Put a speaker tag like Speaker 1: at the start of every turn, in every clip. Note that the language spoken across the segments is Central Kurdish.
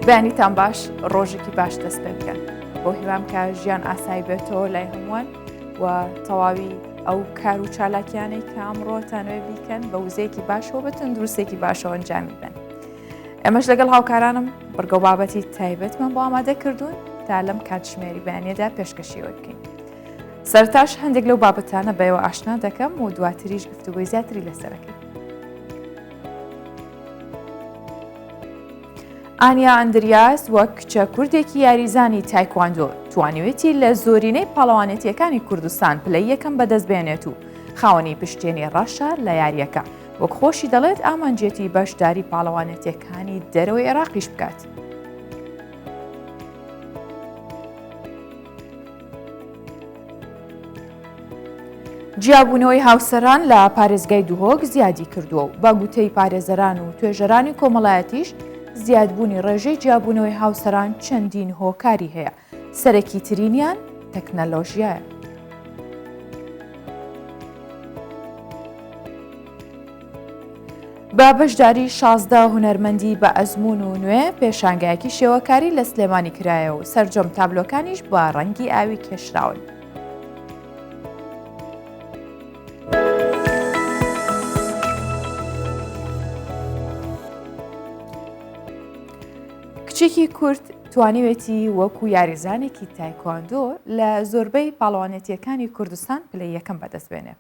Speaker 1: بەیانیتان باش ڕۆژێکی باش دەست پێ بکەن بۆ هیوام کە ژیان ئاسایی بێتەوە لای هەمووان و تەواوی ئەو کار و چالاکیانەی کە ئەمڕۆتانوێ بیکەن بە وزەیەکی باشەوە بە تەندروستێکی باشەوە ئەنجامی بن. ئێمەش لەگەڵ هاوکارانم بڕگە و بابەتی تایبەتمان بۆ ئامادە کردوون تا لەم کاتژمێری بەیانیەدا پێشکەشیەوە بکەین. سەرتاش هەندێک لەو بابەتانە بەیەوە ئاشنا دەکەم و دواتریش گفتوگۆی زیاتری لەسەرەکەین. ئانیا ئەندریاس وەک کچە کوردێکی یاریزانی تایکواندۆ توانیوێتی لە زۆرینەی پاڵەوانێتیەکانی کوردستان پلەی یەکەم بەدەستبێنێت و خاوەنی پشتێنی ڕەشە لە یاریەکە وەک خۆشی دەڵێت ئامانجێتی بەشداری پاڵەوانێتیەکانی دەرەوەی عێراقیش بکات. جیابوونەوەی هاوسەران لە پارێزگای دوهۆک زیادی کردووە و بە گوتەی پارێزەران و توێژەرانی کۆمەڵایەتیش زیادبوونی ڕێژەی جیابوونەوەی هاوسەران چەندین هۆکاری هەیە. سەرەکی ترینیان تەکنەلۆژیایە. بە بەشداری 16 هونەرمەندی بە ئەزموون و نوێ پێشانگایەکی شێوەکاری لە سلێمانی کرایە و سەرجەم تابلۆکانیش بە ڕەنگی ئاوی کێشراون. کچێکی کورد توانیوێتی وەکو یاریزانێکی تایکواندۆ لە زۆربەی پاڵەوانێتیەکانی کوردستان پلەی یەکەم بەدەستبێنێ.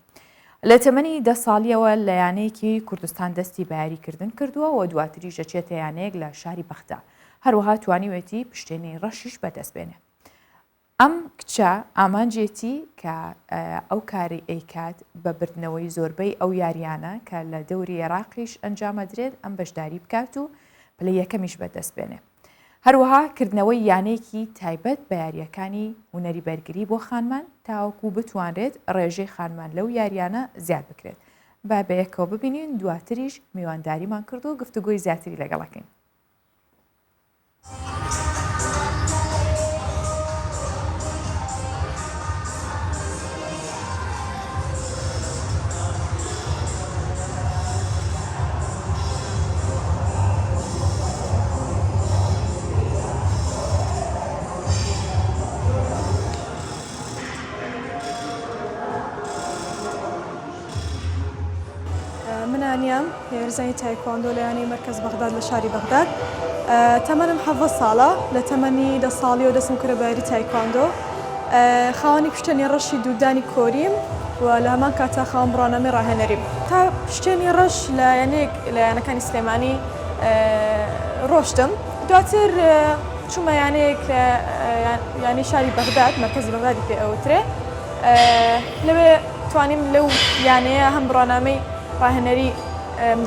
Speaker 1: لە تەمەنی 10 ساڵیەوە لە یانەیەکی کوردستان دەستی بە یاریکردن کردووە و دواتری ژەچێتە یانەیەک لە شاری بەختە. هەروەها توانیوێتی پشتێنی ڕەشیش بەدەستبێنێ. ئەم کچە ئامانجێتی کە ئەو کاری ئەیکات بە بردنەوەی زۆربەی ئەو یاریانە کە لە دەوری عێراقیش ئەنجامەدرێت ئەم بەشداری بکات و پلەی یەکەمیش بەدەستبێنێ. هەروەها کردنەوەی یانەیەکی تایبەت بە یاریەکانی هونەری بەرگری بۆ خانمان تاوەکو بتوانرێت ڕێژەی خانمان لەو یاریانە زیاد بکرێت. با بەیەکەوە ببینین دواتریش میوانداریمان کرد و گفتوگۆی زیاتری لەگەڵەکەین.
Speaker 2: من ئانیام یاریزانی تایکواندۆ لە یانەی مەرکەز بەغداد لە شاری بەغداد. تەمەنم 17 ساڵە. لە تەمەنی 10 ساڵیەوە دەستم کردە بە یاری تایکواندۆ. خاوەنی پشتێنی ڕەشی دوودانی کۆریم و لە هەمان کاتا خاوەن بڕانەمەی ڕاهێنەریم. تا پشتێنی ڕەش لە یانەیەک لە یانەکانی سلێمانی ڕۆشتم. دواتر چوومە یانەیەک یانی شاری بەغداد، مەرکەزی بەغدادی پێ ئەوترێ. لەوێ توانیم لەو یانەیە هەم بڕانامەی ڕاهێنەری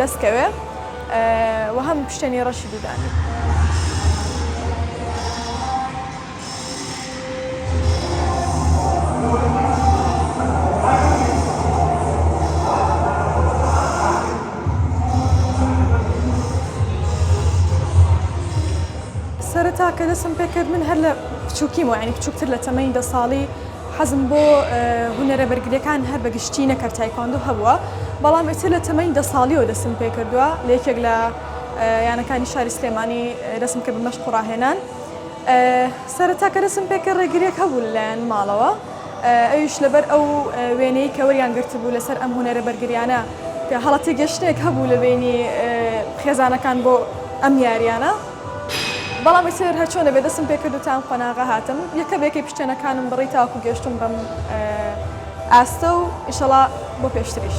Speaker 2: دەستکەوێ و هەم پشتێنی ڕەشی دوودانی. سەرەتا کە دەستم پێ کرد من هەر لە بچووکیمەوە یعنی بچووکتر لە تەمەنی 10 ساڵی حەزم بۆ هونەرە بەرگریەکان هەر بەگشتی نەکرد تایکواندۆ هەبووە. بەڵام ئێستا لە تەمەنی 10 ساڵیەوە دەستم پێ کردووە لە یەکێک لە یانەکانی شاری سلێمانی دەستم کرد بە مەشق و ڕاهێنان. سەرەتا کە دەستم پێ کرد ڕێگریەک هەبوو لەلایەن ماڵەوە. ئەویش لەبەر ئەو وێنەی کە وەریان گرتبوو لەسەر ئەم هونەرە بەرگریانە کە هەڵەتی گەشتێک هەبوو لە بینی خێزانەکان بۆ ئەم یاریانە. بەڵام ئێستا هەر چۆنە بێ دەستم پێ کرد و تام قۆناغە هاتم. یەکە بێکی پشتێنەکانم بڕی تاوەکو گەشتم بەم ئاستە و ئیشەڵا بۆ پێشتریش.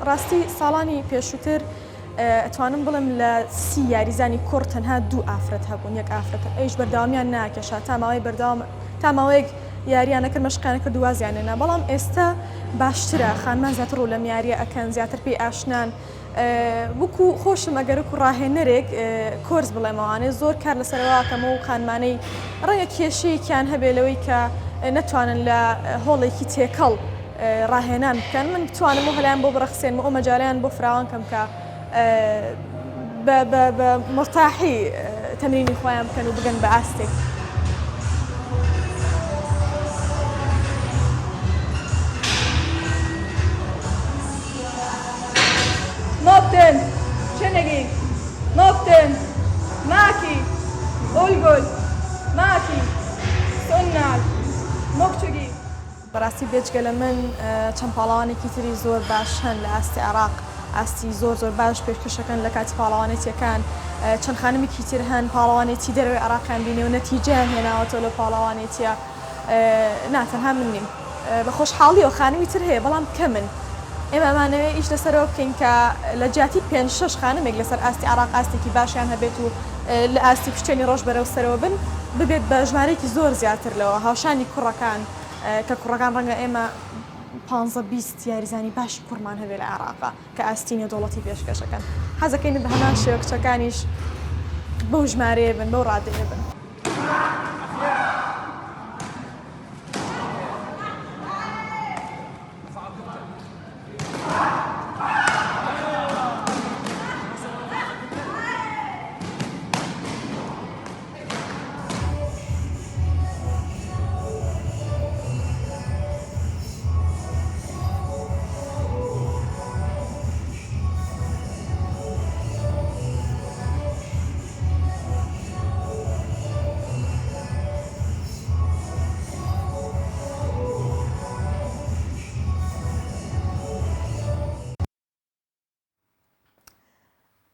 Speaker 2: ڕاستی ساڵانی پێشووتر ئەتوانم بڵم لە 30 یاریزانی کوڕ تەنها 2 ئافرەت هەبوون. یەک ئافرەت ئەویش بەردەوامیان ناکێشا تا ماوەیەک یاریانەکرد مەشقیانە کرد و وازیانێنا. بەڵام ئێستا باشترە خانمان زیاتر ڕوو لەم یاریە ئەکەن زیاتر پێی ئاشنان. وەکو خۆشم ئەگەرک و ڕاهێنەرێک کۆرس بڵێمەوانێ زۆر کار لەسەرەوەکەمە و خانمانەی ڕەنگە کێشەیەکیان هەبێ لەوەی کە نەتوانن لە هۆڵێکی تێکەڵ ڕاهێنان بکەن. من بتوانم و هەلایان بۆ بڕەخسێنم ئەو مەجالیان بۆ فراوان کەم کە بە مرتاحی تەمرینی خۆیان بکەن و بگەن بە ئاستێک.
Speaker 3: Nokten, Çenegi, Nokten, Maki, Olgol, Maki, Sonnal, Mokçugi.
Speaker 2: بەڕاستی بێجگە لە من چەند پاڵەوانێکی تری زۆر باش هەن لە ئاستی عێراق، ئاستی زۆر باش پێشکەشەکەن لە کاتی پاڵەوانێتیەکان، چەند خانمێکی تر هەن پاڵەوانێتی دەروی عێراقیان بینێ و نەتیجەیان هێناوەتەوە لە پاڵەوانێتیە. ناتەنها من نیم، بە خۆشحاڵیەوە خانمی تر هەیە بەڵام کەمن. ئێمە ئەمانەوێ ئیش لەسەرەوە بکەین کە لە جیاتی 5-6 خانمێک لەسەر ئاستی عێراق ئاستێکی باشیان هەبێت و لە ئاستی پشتێنی ڕۆژ بەرەو سەرەوە بن ببێت بە ژمارەیەکی زۆر زیاتر لەوە هاوشانی کوڕەکان کە کوڕەکان ڕەنگە ئێمە 15-20 یاریزانی باشی کوڕمان هەبێت لە عێراقا کە ئاستی نێودەوڵەتی پێشکەشەکەن. حەزەکەین بە هەمان شێوە کچەکانیش بەو ژمارەیە بن بەو ڕادەیە بن.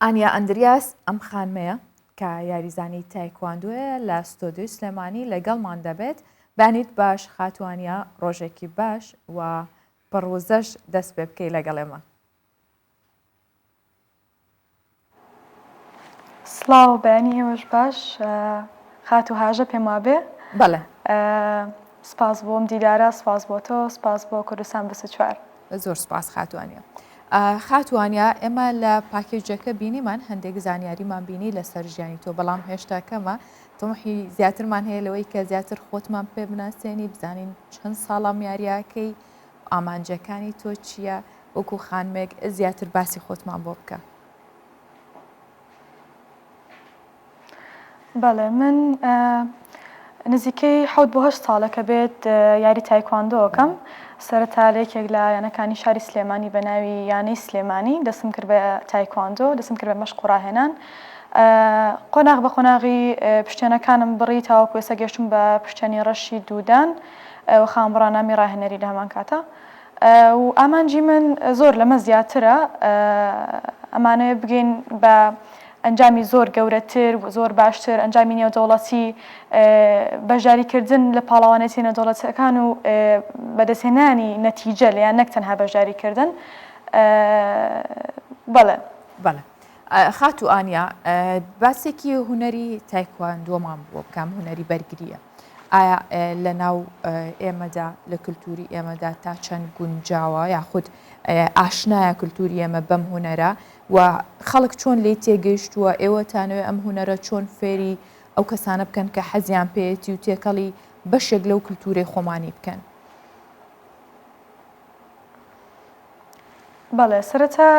Speaker 1: ئانیا ئەندریاس ئەم خانمەیە کە یاریزانی تایکواندۆیە لە ستۆدیۆی سلێمانی لەگەڵمان دەبێت. بانیت باش خاتوانیا ڕۆژێکی باش و پڕوزەش دەست پێ بکەی لەگەڵ ئێمە.
Speaker 4: سڵاو بەیانی ئێوەش باش خات و هاژە پێم وابێ.
Speaker 1: بەڵێ
Speaker 4: سپاس بۆم دیدارە، سپاس بۆ تۆ، سپاس بۆ کوردستان 24.
Speaker 1: زۆر سپاس خاتوانیا. خاتوانیا ئێمە لە پاکێجەکە بینیمان هەندێک زانیاریمان بینی لەسەر ژیانی تۆ، بەڵام هێشتا کەمە تۆمحی زیاترمان هەیە لەوەی کە زیاتر خۆتمان پێ بناسێنی بزانین چەند ساڵە یاریاکەی ئامانجەکانی تۆ چییە، وەکو خانمێک زیاتر باسی خۆتمان بۆ بکە.
Speaker 4: بەڵێ من نزیکەی 7-8 ساڵەکە بێت یاری تایکواندۆکەم. سەرەتا لێکێک لە یانەکانی شاری سلێمانی بە ناوی یانەی سلێمانی دەستم کرد بە تایکواندۆ، دەستم کرد بە مەشق ڕاهێنان. قۆناغ بە قۆناغی پشتێنەکانم بڕی تاوەکو ئێستا گەشتم بە پشتێنی ڕەشی دوودان و خامڕانامی ڕاهێنەری لە هەمان کاتە. و ئامانجی من زۆر لەمە زیاترە، ئەمانەیە بگەین بە ئەنجامی زۆر گەورەتر و زۆر باشتر، ئەنجامی نێودەوڵەتی، بەشداریکردن لە پاڵەوانێتی نێودەوڵەتەکان و بەدەستهێنانی نەتیجە لەیان نەک تەنها بەشداریکردن. بەڵێ
Speaker 1: بەڵێ خاتو ئانیا باسێکی هوەری تایکواندۆمان بۆ بکەم، هوەری بەرگریە. ئایا لە ناو ئێمەدا لە کللتوری ئێمەدا تا چەند گونجاوە یاخود ئاشنایە کللتوری ئێمە بەم هوەرە و خەڵک چۆن لێ تێگەیشتووە، ئێوەتانەوێ ئەم هوەرە چۆن فێری ئەو کەسانە بکەن کە حەزیان پێێتی و تێکەڵی بەشێک لەو کللتوری خۆمانی بکەن؟
Speaker 4: بەڵێ سەرەتا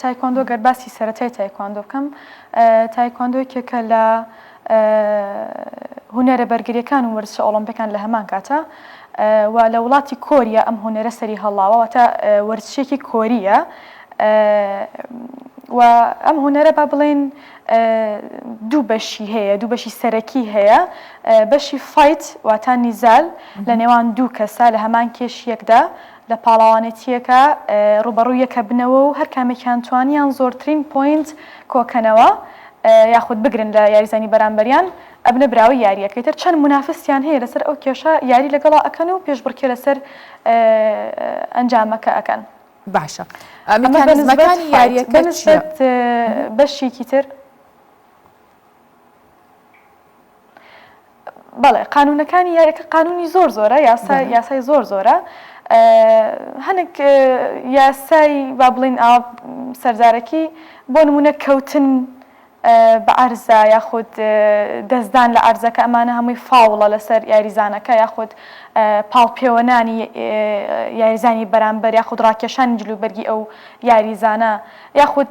Speaker 4: تایکواندۆ گەر باسی سەرەتای تایکواندۆ بکەم، تایکواندۆیەکێکە لە هوەرە بەرگریەکان و وەرزشە ئۆڵۆمپیەکان لە هەمان کاتە و لە وڵاتی کۆریا ئەم هوەرە سەری هەڵاوە، واتە وەرزشێکی کۆریە. و ئەم هوەرە با بڵێن دوو بەشی هەیە، دوو بەشی سەرەکی هەیە. بەشی فایت واتە نیزال لە نێوان دوو کەسە لە هەمان کێشیەکدا لە پاڵەوانێتیەکە ڕوبەڕوویەکە بنەوە و هەر کامێکیان توانیان زۆرترین پۆینت کۆکەنەوە یاخود بگرن لە یاریزانی بەرامبەریان ئەبنە براوی یاریەکەی تر. چەند منافسیان هەیە لەسەر ئەو کێشە یاری لەگەڵا ئەکەن و پێشبڕکێ لەسەر ئەنجامەکە ئەکەن.
Speaker 1: باشە میکانیزمەکانی یاریەکە
Speaker 4: بەشێکی تر بەڵێ قانونەکانی یاریەکە قانونی زۆر زۆرە، یاسای زۆر زۆرە. هەنێک یاسای با بڵین سەرزارەکی بۆ نمونە کەوتن بە عەرزە یاخود دەستدان لە عەرزەکە ئەمانە هەمووی فاوڵە لەسەر یاریزانەکە یاخود پاڵپێوەنانی یاریزانی بەرامبەر یاخود ڕاکێشانی جلوبەرگی ئەو یاریزانە یاخود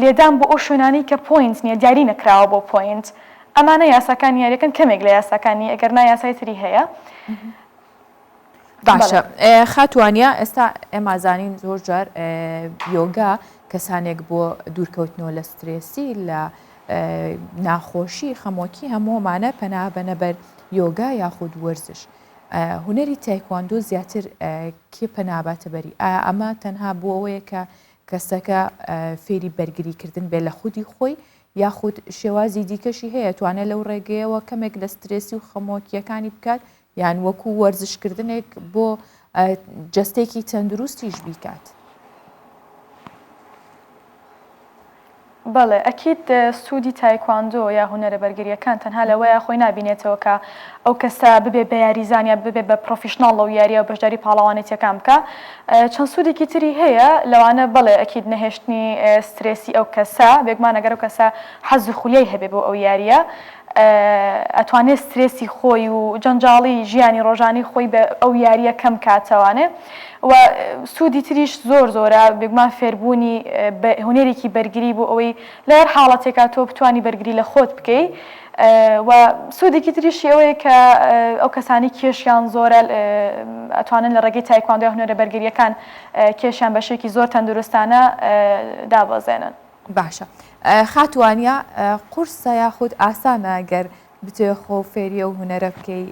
Speaker 4: لێدان بۆ ئەو شوێنانی کە پۆینت نییە دیاری نەکراوە بۆ پۆینت ئەمانە یاساکانی یاریەکەن کەمێک لە یاساکانی ئەگەر نا یاسای تری هەیە.
Speaker 1: باشە خاتوانیا ئێستا ئێمازانین زۆر جار یۆگا کەسانێک بۆ دوورکەوتنەوە لە سترێسی لە ناخۆشی خەمۆکی هەموومانە پەنا بەنەبەر یۆگا یاخود وەرزش. هونەری تایکواندۆ زیاتر کێ پەناباتە بەری ئەمە تەنها بۆ ئەوەیە کە کەسەکە فێری بەرگریکردن بێ لە خودی خۆی یاخود شێوازی دیکەشی هەیە توانێت لەو ڕێگەیەوە کەمێک لە سترێسی و خەمۆکیەکانی بکات یان وەکو وەرزشکردنێک بۆ جەستێکی تەندروستیش بیکات.
Speaker 4: بەڵێ ئەکید سوودی تایکواندۆ یا هونەرە بەرگریەکان تەنها لەوەیە خۆی نبینێتەوە کە ئەو کەسە ببێ بە یاریزانیا ببێ بە پرۆفیشناڵ لەو یاریە و بەشداری پاڵەوانێتیەکان بکە. چەند سوودێکی تری هەیە لەوانە بڵێ ئەکید نەهێشتنی سترێسی ئەو کەسە بێگومان ئەگەر ئەو کەسە حەز و خولیای هەبێ بۆ ئەو یاریە ئەتوانێت سترێسی خۆی و جەنجاڵی ژیانی ڕۆژانی خۆی بە ئەو یاریە کەم کاتەوانێ و سوودی تریش زۆر زۆرە بێگومان فێربوونی هونەرێکی بەرگری بۆ ئەوەی لە هەر حاڵەتێکا تۆ بتوانی بەرگری لە خۆت بکەیت و سوودێکی تریشی ئەوەیە کە ئەو کەسانی کێشیان زۆرە ئەتوانن لە ڕێگەی تایکواندۆ هونەرە بەرگریەکان کێشیان بەشێکی زۆر تەندروستانە دابەزێنن.
Speaker 1: باشە خاتوانیا قورسە یاخود ئاسانە ئەگەر بتوێ خۆ فێریە و هونەرە بکەی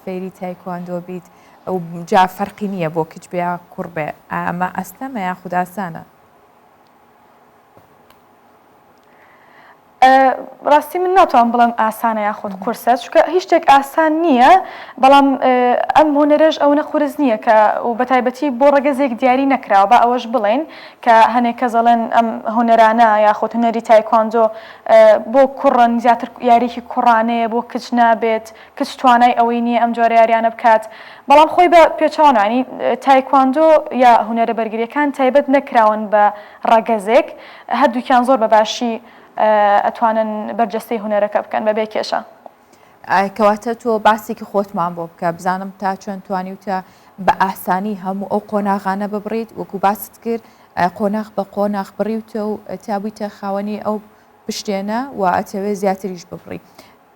Speaker 1: فێری تایکواندۆ بیت ئەو جا فەرقی نییە بۆ کچ بێ کوڕ بێ ئەمە ئەستەمە یاخود ئاسانە؟
Speaker 4: ڕاستی من ناتوان بڵم ئاسانە یاخود قورسە چونکە هیچ شتێک ئاسان نییە بەڵام ئەم هونەرەش ئەوە خورز نییە کە و بە تایبەتی بۆ ڕێگەزێک دیاری نەکراوە بە ئەوەش بڵێن کە هەنێک کە دەڵێن ئەم هونەرانە یاخود هونەری تایکواندۆ بۆ کوڕن زیاتر یاریکی کوڕانەیە بۆ کچ نابێت کچ توانای ئەوەی نییە ئەم جۆرە یاریانە بکات بەڵام خۆی بە پێچوانانی تایکواندۆ یا هونەرە بەرگریەکان تایبەت نەکراون بە ڕێگەزێک هەردووکیان زۆر بەباشی ئەتوانن بەرجەستەی هونەرەکە بکەن بەبێ کێشە.
Speaker 1: کەواتە تۆ باسێکی خۆتمان بۆ بکە بزانم تا چۆن توانیوتە بە ئاسانی هەموو ئەو قۆناغانە ببڕیت وەکو باست کرد قۆناغ بە قۆناغ بڕیوتە و تابوویتە خاوەنی ئەو پشتێنە و ئەتەوێ زیاتریش ببڕی.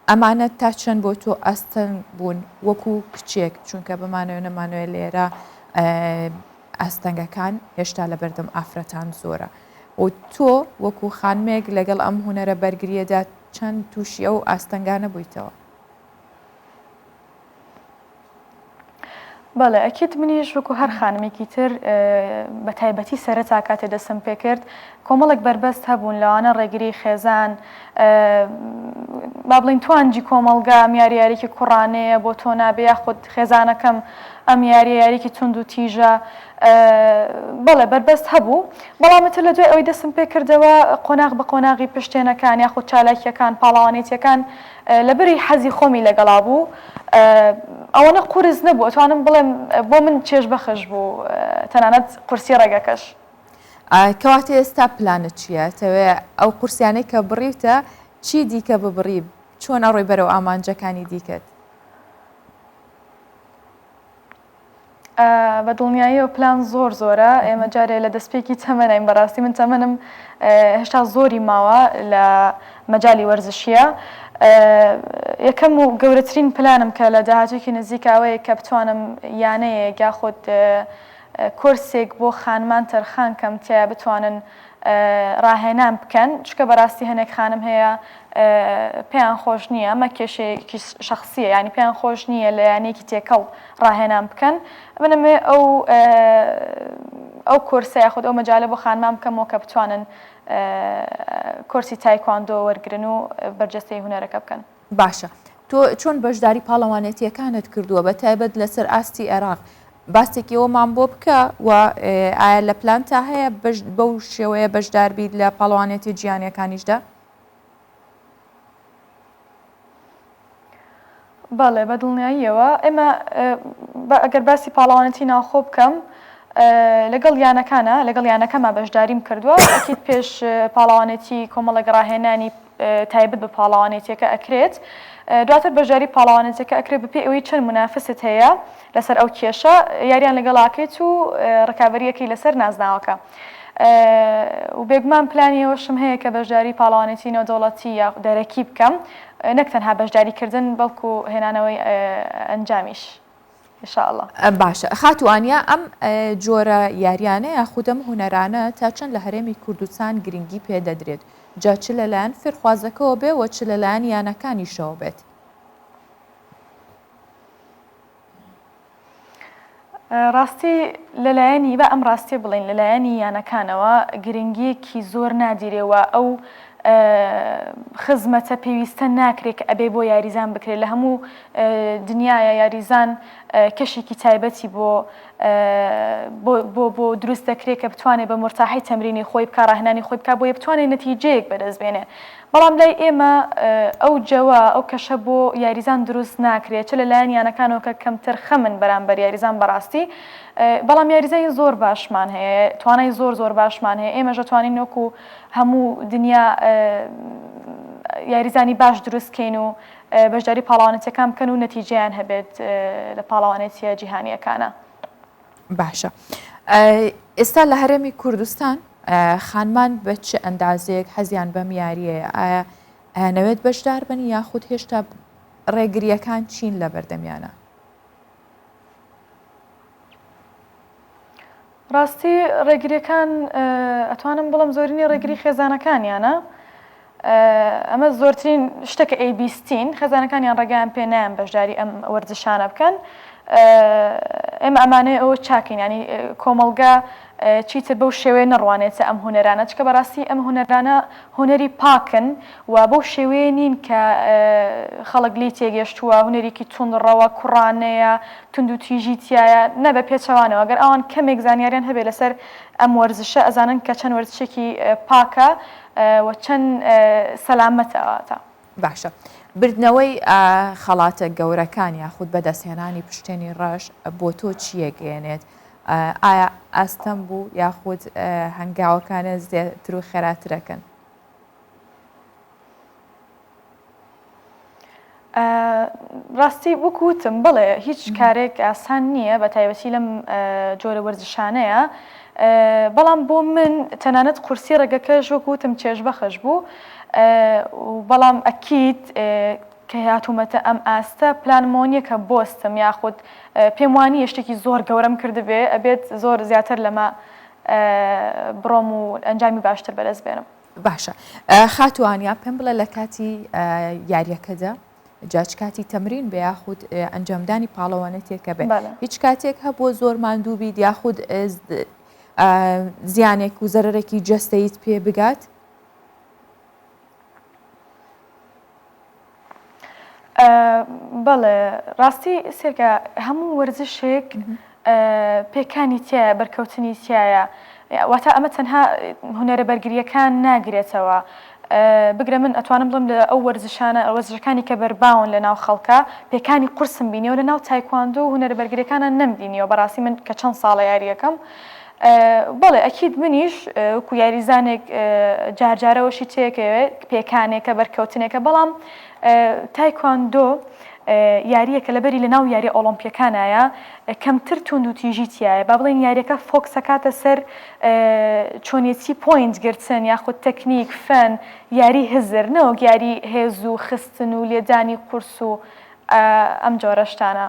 Speaker 1: ئەمانە تا چەند بۆ تۆ ئەستەن بوون وەکو کچێک چونکە بمانەوە نەمانوێت لێرە ئەستەنگەکان هێشتا لە بەردەم ئافرەتان زۆرە. و تۆ وەکو خانمێک لەگەڵ ئەم هونەرە بەرگریەدا چەند تووشی ئەو ئاستەنگانە بوویتەوە؟
Speaker 4: بەڵێ ئەکید منیش وەکو هەر خانمێکی تر بە تایبەتی سەرەتا کاتێ دەستم پێ کرد کۆمەڵێک بربەست هەبوون لەوانە ڕێگری خێزان با بڵین توانجی کۆمەلگا ئەم یاریارێکی کوڕانەیە بۆ تۆ نابێ یاخود خێزانەکەم ئەم یاریارێکی تونند و تیژە بەڵێ بربەست هەبوو بەڵامەتر لە دوای ئەوەی دەستم پێ کردەوە قۆناغ بە قۆناغی پشتێنەکان یاخود چالاکیەکان پاڵەوانێتیەکان لەبەری حەزی خۆمی لەگەڵا بوو ئەوەنە قورس نەبوو ئەتوانم بڵێم بۆ من چێژ بەخش بوو تەنانەت قورسی ڕێگەکەش.
Speaker 1: کەواتە ئێستا پلانت چییە؟ تەوێ ئەو قورسیانەی کە بڕیتە چی دیکە ببڕی چۆن ئەڕۆی بەرەو ئامانجەکانی دیکەت؟
Speaker 4: بە دڵنیایی و پلان زۆر زۆرە ئێمە جارێ لە دەستپێکی تەمەنین بەڕاستی من تەمەنم هێشتا زۆری ماوە لە مەجای وەرزشیە یەکەم و گەورەترین پلانم کە لە داهاتوویەکی نزیکاوەیە کە بتوانم یانەیەک یاخود کورسێک بۆ خانمان تەرخان کەم تیا بتوانن ڕاهێنان بکەن چکە بەڕاستی هەنێک خانم هەیە پێیان خۆش نییە ئەمە کێشەیەکی شەخصیە ینی پێیان خۆش نییە لە یانەیەکی تێکەڵ ڕاهێنان بکەن بنەمێ ئەو کورسە یاخود ئەو مەجالە بۆ خانمان بکەمەوە کە بتوانن کورسی تایکواندۆ وەرگرن و بەرجەستەی هونەرەکە بکەن.
Speaker 1: باشە تۆ چۆن بەشداری پاڵەوانێتیەکانت کردووە بە تایبەت لەسەر ئاستی عێراق باستێکی ئەومان بۆ بکە و ئایا لە پلانتا هەیە بەو شێوەیە بەشدار بیت لە پاڵەوانێتی جیهانیەکانیشدا؟
Speaker 4: بەڵێ بە دڵنیاییەوە ئێمە ئەگەر باسی پاڵەوانەتی ناوخۆ بکەم لەگەڵ یانەکانە لەگەڵ یانەکەما بەشداریم کردووە ئەکید پێش پاڵەوانێتی کۆمەڵە گەڕاهێنانی تایبەت بە پاڵەوانێتیەکە ئەکرێت دواتر بەشداری پاڵەوانێتەکە ئەکرێت بەپێ ئەوەی چەند منافست هەیە لەسەر ئەو کێشە یاریان لەگەڵاکێت و ڕکابەریەکەی لەسەر نازناوەکە و بێگومان پلانیەوەشم هەیە کە بەشداری پاڵەوانێتی نێودەوڵەتی یا دەرەکی بکەم نەک تەنها بەشداریکردن بەڵکو هێنانەوەی ئەنجامیش ئینشاءالله.
Speaker 1: باشە خاتوانیا ئەم جۆرە یاریانە یاخودەم هونەرانە تا چەند لە هەرێمی کوردستان گرنگی پێدەدرێت جا چ لەلایەن فێرخوازەکەەوە بێ و چ لەلایەن یانەکانیشەوە بێت؟
Speaker 4: ڕاستی لەلایەنی بە ئەم ڕاستی بڵین لەلایەنی یانەکانەوە گرنگیەکی زۆر نادیرێەوە ئەو خزمەتە پێویستە ناکرێت کە ئەبێ بۆ یاریزان بکرێت لە هەموو دنیاە یاریزان کەشێکی تایبەتی بۆ دروست دەکرێت کە بتوانێت بە مرتاحی تەمرینی خۆی بکە ڕاهێنانی خۆی بکە بۆیە بتوانێت نەتیجەیەک بەدەستبێنێ بەڵام لای ئێمە ئەو جەوە ئەو کەشە بۆ یاریزان دروست ناکرێت چ لەلایەن یانەکانەوە کە کەمتر خەمن بەرامبەر یاریزان بەڕاستی بەڵام یاریزانی زۆر باشمان هەیە توانای زۆر باشمان هەیە ئێمە ژەتوانین وەکو هەموو دنیا یاریزانی باش دروستکەین و بەشداری پاڵەوانێتیەکان بکەن و نەتیجەیان هەبێت لە پاڵەوانێتیە جیهانیەکانە.
Speaker 1: باشە ئێستا لە هەرێمی کوردستان خانمان بە چ ئەندازەیەک حەزیان بەم یاریەیە ئایا ئەیانەوێت بەشدار بن یاخود هێشتا ڕێگریەکان چین لە بەردەمیانە؟
Speaker 4: ڕاستی ڕێگریەکان ئەتوانم بڵم زۆرینی ڕێگری خێزانەکانیانە ئەمە زۆرترین شتێکە ئەیبیستین خێزانەکانیان ڕێگەیان پێ نایان بەشداری ئەم وەرزشانە بکەن ئێمە ئەمانەیە ئەوە چاکەین ینی کۆمەڵگە چیتر بەو شێوەیە نەڕوانێتە ئەم هونەرانە چکە بەڕاستی ئەم هونەرانە هونەری پاکن و بەو شێوەیە نین کە خەڵک لی تێگەشتووە هونەرێکی توندڕەوە کوڕانەیە تونند و تیژی تایە نە بە پێچەوانەوە ئەگەر ئەوان کەمێک زانیاریان هەبێت لەسەر ئەم وەرزشە ئەزانن کە چەند وەرزشێکی پاکە و چەند سەلامەتەواتە.
Speaker 1: باشە بردنەوەی خەڵاتە گەورەکان یاخود بەدەستهێنانی پشتێنی ڕەش بۆ تۆ چیەگەێنێت؟ ئایا ئاستەم بوو یاخود هەنگاوەکانە زیاتر و خێراترەکەن؟
Speaker 4: ڕاستی وەکوتم بڵێ هیچ کارێک ئاسان نییە بە تایبەتی لەم جۆرە وەرزشانەیە بەڵام بۆ من تەنانەت قورسی ڕێگەکەش وەکوتم چێژ بەخەش بوو بەڵام ئەکید کە هاتوومەتە ئەم ئاستە پلانمۆنیە کە بۆستم یاخود پێم وانی شتێکی زۆر گەورەم کردبێ ئەبێت زۆر زیاتر لەمە بڕۆم و ئەنجامی باشتر بەدەست بێنم.
Speaker 1: باشە خاتوانیا پێم بڵێ لە کاتی یاریەکەدا جاچ کاتی تەمرین بە یاخود ئەنجامدانی پاڵەوانێتێکە بێت هیچ کاتێک هەبووە زۆر ماندوو بیت یاخود زیانێک و زەرەرێکی جەستەیت پێ بگات؟
Speaker 4: بەڵێ ڕاستی سێرکە هەموو وەرزشێک پێکانی تایە بەرکەوتنی تایە واتە ئەمە تەنها هونەرە بەرگریەکان ناگرێتەوە بگرە من ئەتوانم بڵم لە ئەو وەرزشەکانی کە بەرباون لە ناو خەڵکە پێکانی قورسم بینیەوە لە ناو تایکواندۆ و هونەرە بەرگریەکانە نەمبینیەوە بەڕاستی من کە چەند ساڵە یاریەکەم بەڵێ ئەکید منیش وەکو یاریزانێک جارجارەوەشی تێکەوێت پێکانێکە بەرکەوتنێکە بەڵام تایکواندۆ یاریەکە لەبەری لە ناو یاری ئۆلۆمپیەکانایە کەمتر تونند و تیژی تایە با بڵێن یاریەکە فۆکسەکاتە سەر چۆنیەتی پۆینت گرتن یاخود تەکنیک فەن یاری هزر نەوەک یاری هێز و خستن و لێدانی قورس و ئەم جۆرە شتانە.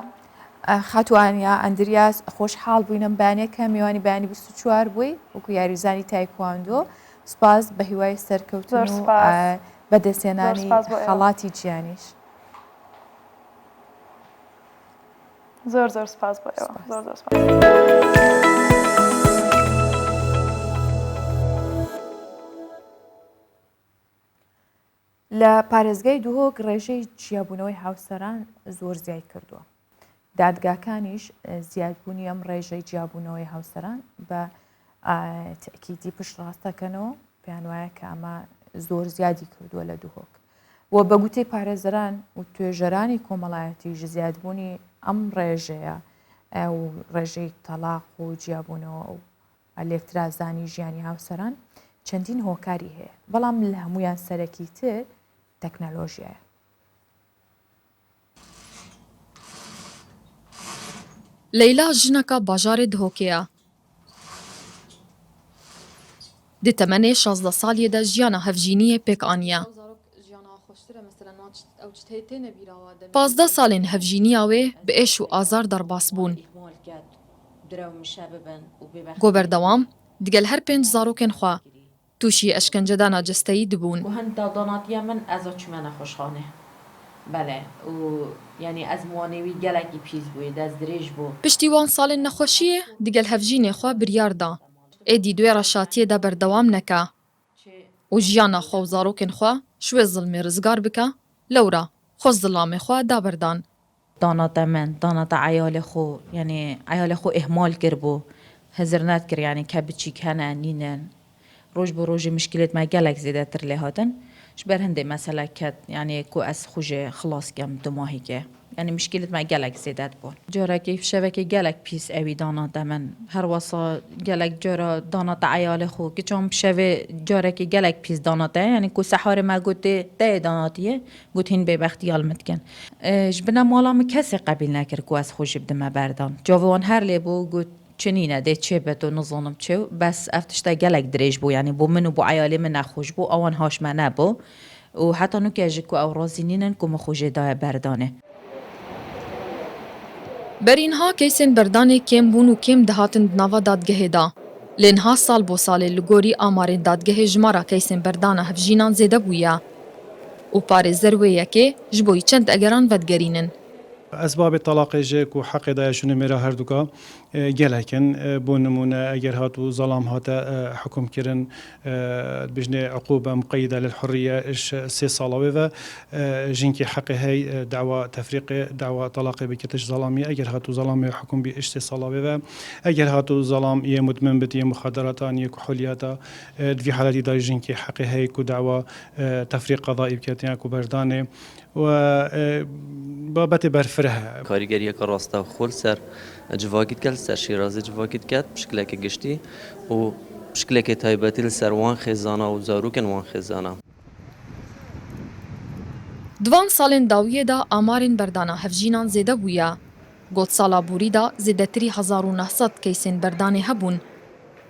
Speaker 1: خاتوانیا ئەندریاس خۆشحاڵ بووینم بانێکە میوانی بانی 24 بووی وەکو یاریزانی تایکواندۆ سپاس بە هیوای سەرکەوتن و بەدەستێنانی خەڵاتی گیانیش.
Speaker 4: زۆر سپاس بۆ ئێوە. زۆر سپاس.
Speaker 1: لە پارێزگای دوهۆک ڕێژەی جیابوونەوەی هاوسەران زۆر زیاد کردووە. دادگاکانیش زیادبوونی ئەم ڕێژەی جیابوونەوەی هاوسەران بە تەکیدی پشت ڕاستەکەنەوە پێیان وایە کە ئەمە زۆر زیادی کردووە لە دوهۆک و بە گوتەی پارێزەران و توێژەرانی کۆمەڵایەتیش زیادبوونی ئەم ڕێژەیە و ڕێژەی تەلاق و جیابوونەوە و لێکترازانی ژیانی هاوسەران چەندین هۆکاری هەیە بەڵام لە هەمویان سەرەکی تر تەکنەلۆژیایە.
Speaker 5: لەیلا ژنەکە باژارێ دهۆکەیە. Di temenê 16 saliyê de jiyana hevjîniyê pêk aniye. 15 salên hevjîniya wê bi êş û azar derbas bûn. Goberdewam, digel her 5 zarokên xwe tûşî eşkencedana cesteyî dibûn.
Speaker 6: هەندا داناتیە من ئەزا چمە نەخۆشخانێ بەڵێ و یعنی ئەز موانێوی گەلێکی پیس بووی دەست درێژ بوو.
Speaker 5: Piştî wan salên nexweşiyê digel hevjînê xwe biryar da. Êdî duê reşatiyê de berdewam neke û jiyana xwe û zarokên xwe ji wê zilmê rizgar bike, lewra xwe zilamê xwe daberdan.
Speaker 6: داناتە من داناتە عیالê خۆ یعنی عیالê خۆ ئێهمال کردبوو هەزر نەتکرد یعنی کە بچیک هەنە نینن ڕۆژ بۆ ڕۆژی مشکلت ما gelek zêdetir lê hatin ji ber hindê mesele ket yani ku ez xwe jê xilas kem du mahîkê yani mişkilet me gelek zêdet bûn. Carekê şevekê gelek pîs evî danate min her wasa gelek cara danate eyalê xwe kiçam şevê carekê gelek pîs danate yani ku seharê me gotê te danatiye got hîn bêbextiyal mitkin. Ji bina mala min kesê qebîl nekir ku ez xwe jî bidime berdan. Cavê wan her lê bû got çinîne dê çêbet û nizanim çê bes ev tişte gelek dirêj bû yani bû min û bû eyalê min nexweş bû ewan haş me nebû û heta nûkê ji ku ew razî nînin ku min xwe jê daye berdanê.
Speaker 5: Berînha keysên berdanê kêm bûn û kêm dihatin di nava dadgehê da. Lê niha sal bo salê li gorî amarên dadgehê jmara keysên berdana hevjînan zêde bûye û parêzer wê yekê ji bo çend egeran vedgerînin.
Speaker 7: اسباب طلاق جه کو حق دایشون میره هر دوکا گلکن بو نمونه اگر هاتو ظلام هاتا حکم کرن بجنه عقوبه مقيده للحريه اش 3 ساله و جنكي حق هي دعوه تفريق دعوه طلاق بكتش ظلامي اگر هاتو ظلامي حكم ب 3 ساله و اگر هاتو ظلام يه مدمن بت يه مخدرات يه كحوليات في حالات دار جنكي حق هي كو دعوه تفريق قضائي بكتيا كو بردانه و بابت برفرها
Speaker 8: کاریگری که راسته خول سر جواکیت کل سر شیرازی جواکیت کت بشکل که گشتی و بشکل که تایباتی سر وان خزانه و زاروکن وان خزانه.
Speaker 5: Divan salên dawiyê da amarên berdana hevjînan zêde bûye. Got sala borî da zêdetirî 1900 keysên berdanê hebûn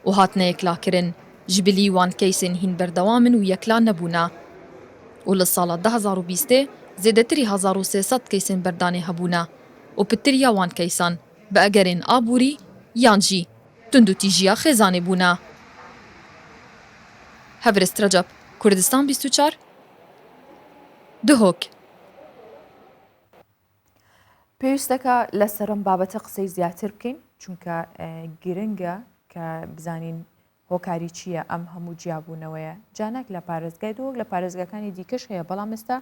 Speaker 5: û hatine yeklakirin. Ji bilî wan keysên hîn berdewamin û yekla nebûne. û li sala 2020 zêdetirî 1300 keysên berdanê hebûne û pitiriya wan keysan bi egerên aborî yan jî tund û tîjiya xêzanê bûne. Hevrist Recep, Kurdistan 24 Duhok.
Speaker 1: پێویستەکە لە سەرم بابەتە قسەی زیاتر بکەین چونکە گرنگە کە بزانین هۆکاری چییە ئەم هەموو جیابوونەوەیە جانێک لە پارێزگای دۆک لە پارێزگەکانی دیکەش هەیە بەڵام ئێستا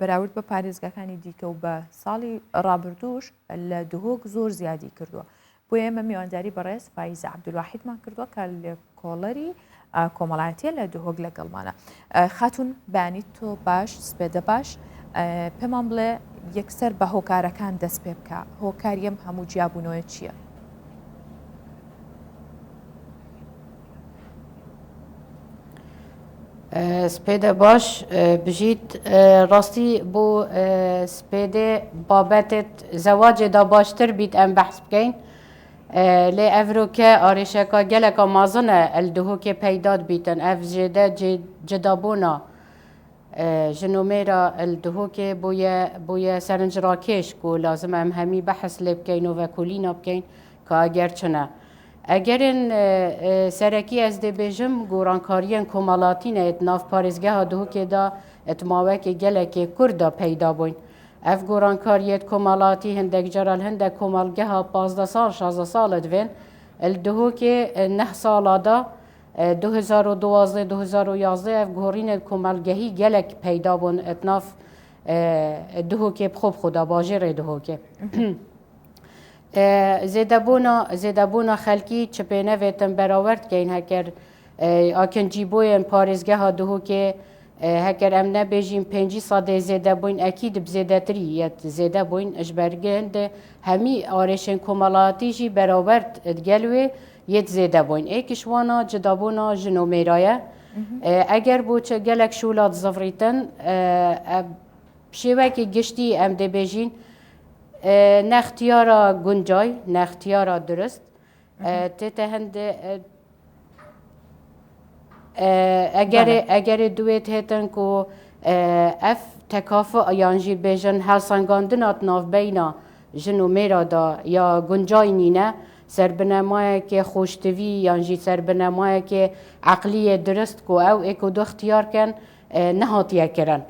Speaker 1: بەراورد بە پارێزگەکانی دیکە و بە ساڵی ڕابردووش لە دهۆک زۆر زیادی کردووە بۆ ئێمە میوانداری بەڕێز فایزە عەبدولواحیدمان کردووە کە لە کۆڵەری کۆمەڵایەتیە لە دهۆک لەگەڵمانە. خاتون بەیانی تۆ باش سپێدە باش پێمان بڵێ یەکسەر بە هۆکارەکان دەست پێ بکە هۆکاریم هەموو جیابوونەوە چییە؟
Speaker 9: سپێدە باش بژیت ڕاستی بۆ سپێدێ بابەتت زەواجێدا باشتر بیت ئەم بەحس بکەین لێ ئەڤرۆکە ئارێشەکە geleka mezin e el dihokê peydad bîtin ev jêde cedabûna ji nomêra el dihokê bûye serincrakêş ku lazim em hemî behs lê bikein û vekolîna bikein ka eger çine. Egerên serekî ez dê bêjim gorankariyên komalatîne et nav parêzgeha dihokê da et mawekê gelekê Kurd da peyda bûn. Ev gorankariyet komalatî hindek caral hindek komalgeha 15 sal 16 sal divên el dihokê 9 sala da 2012-2011 ev gorînê komelgehî gelek peyda bûn et nav dihokê bixwe xwe da bajêrê dihokê. Zêdebûna xelkî çipênevêtin berawer dikein heker akincîboyên parêzgeha dihokê هەگەر ئەم نەبێژین 5 سادێ زێدە بووین ئەکید بزێدەتری یەت زێدە بووین ئەژبەرگەندە هەمی ئارێشên کۆمەڵاتیژی بەراورد گەلوێ یەت زێدە بووین ئێکیشوانە جدابوونا ژنۆمێرایە ئەگەر بۆ چە gelek şûlat zivڕîtin şêwekê giştî em dêbêjin nextiyara guncay nextiyara durist tête hinde egerê duêt hêtin ku ev tekafû yan jî bêjin helsengandina navbeyna jin û mêra da ya guncay nîne serbinemayekê xweştivî yan jî serbinemayekê eqliyê durist ku ew ê ku du ixtiyarken nehatiye kirin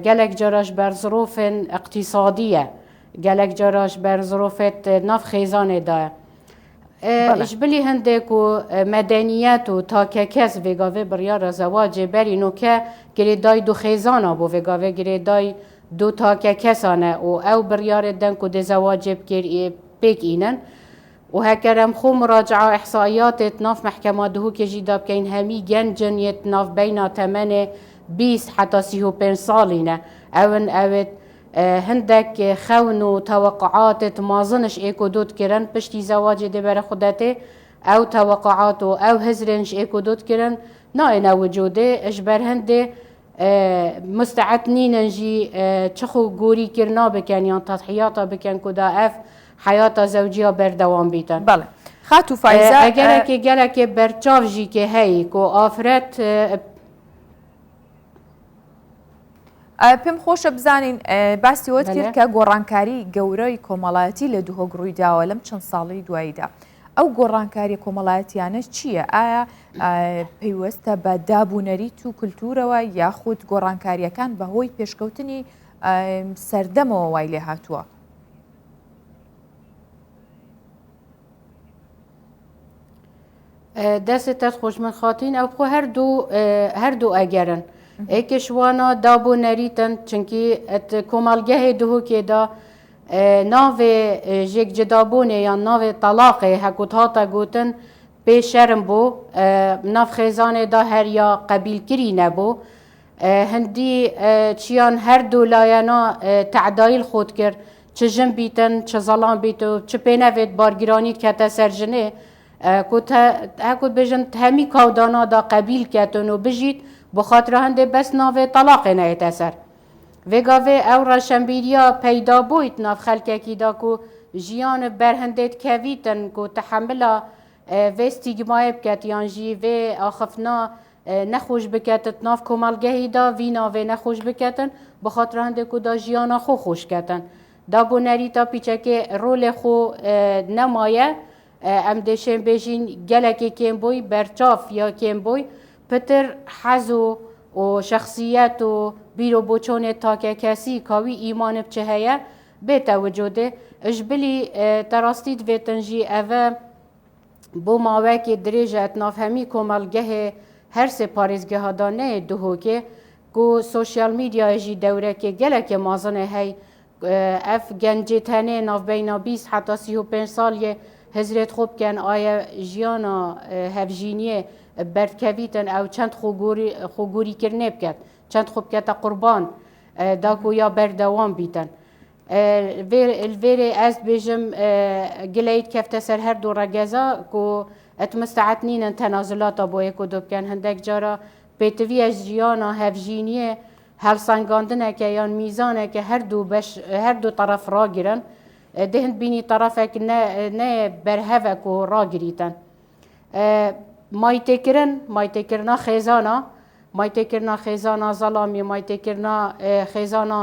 Speaker 9: gelek cara ji ber zirofên iqtîsadî ye gelek cara ji ber zirofet nav xêzanê da ye ji bilî hindê ku medeniyet û takekes vêgavê biryara zewacê berîn û ke girêdayî du xêzana bû vêgavê girêdayî du takekesan e û ew biryarê den ku dê zewacê pêk înin û heker em xwe muracaa ihsaiyatê nav mehkema dihûkê jî da bikein hemî gencin yê navbeyna temenê 20 heta 35 salî ne ewin evê hindek xewn û tewqeatê maziniş ê ku dût kirin piştî zewacê dê bere xudetê ew tewqeat û ew hizrên ji ê ku dût kirin naêne wicûdê ji ber hindê müsteet nînin jî çixû gorîkirina bikin yan tedhiyata bikin ku da ev hayata zewciya berdewam bîtin
Speaker 1: بەڵێ خات و فایزە
Speaker 9: ئەگەرێکی gelekê berçav jî kê heyî ku afiret
Speaker 1: پێم خۆشە بزانین باسیەوەت کرد کە گۆڕانکاری گەورەی کۆمەڵایەتی لە دووهۆک ڕوویداوە لەم چەند ساڵی دواییدا ئەو گۆڕانکاری کۆمەڵایەتیانە چییە؟ ئایا پەیوەستە بە دابوونەریت و کولتورەوە یاخود گۆڕانکاریەکان بەهۆی پێشکەوتنی سەردەمەوە وای لێ هاتووە؟
Speaker 9: دەستێ تەت خۆشمن خاتین ئەو خۆ هەردوو ئەگەرن ئێکیشوانە دابوونەریتن چونکی کۆمەڵگەهێ دهۆکێدا navê jêkcidabûnê yan navê telaqê hekût hata gotin pê şerm bû navxêzanê da heriya qebîlkirî nebû hindî çiyan her du layena te'dayîl xwe kir çi jin bîtin çi zelan bît û çi pê nevêt bargîranî kete ser jinê hekût bêjin hemî kawdana da qebîl ketin û bijît bi xatira hindê bes navê telaqê neyête ser vêgavê ew reşembîriya peyda bûyt nav xelkekî da ku jiyan berhindê kevîtin ku tehemila vê stîgmayê biket yan jî vê axifna nexweş biketit nav komelgehî da vî navê nexweş biketin bi xatira hindê ku da jiyana xwe xweş ketin dabûnerîta pîçekê rolê xwe nemaye em dêşên bêjîn gelekê kêmbûy berçav ya kêmbûy pitir hez û şexsiyet û bîroboçonê takekesî ka wî îmanê biçe heye bête wicûdê ji bilî te rastî divêtin jî ev e bo mawekê dirêj e nav hemî komelgehê her sê parêzgeha da neyê dihokê ku sosyal medyayê jî dewrekê gelekê mazinê hey ev gencê tenê navbeyna 20 heta 35 saliyê hizrêt xwe bikin aya jiyana hevjîniyê berdkevîtin ew çend xwegorîkirinê biket çend xwe bikete qurban da ku ya berdewam bîtin vêrê ez bêjim gileyît kefte ser her du regeza ku et misteet nînin tenazulata bo yê ku du bikin hindek cara pêtiviya jiyana hevjîniyê helsengandineke yan mîzaneke her du taraf ragirin dê hind bînî tarafek ne berhevek û ragirîtin maytêkirina xêzana maytêkirina xêzana zelamî maytêkirina xêzana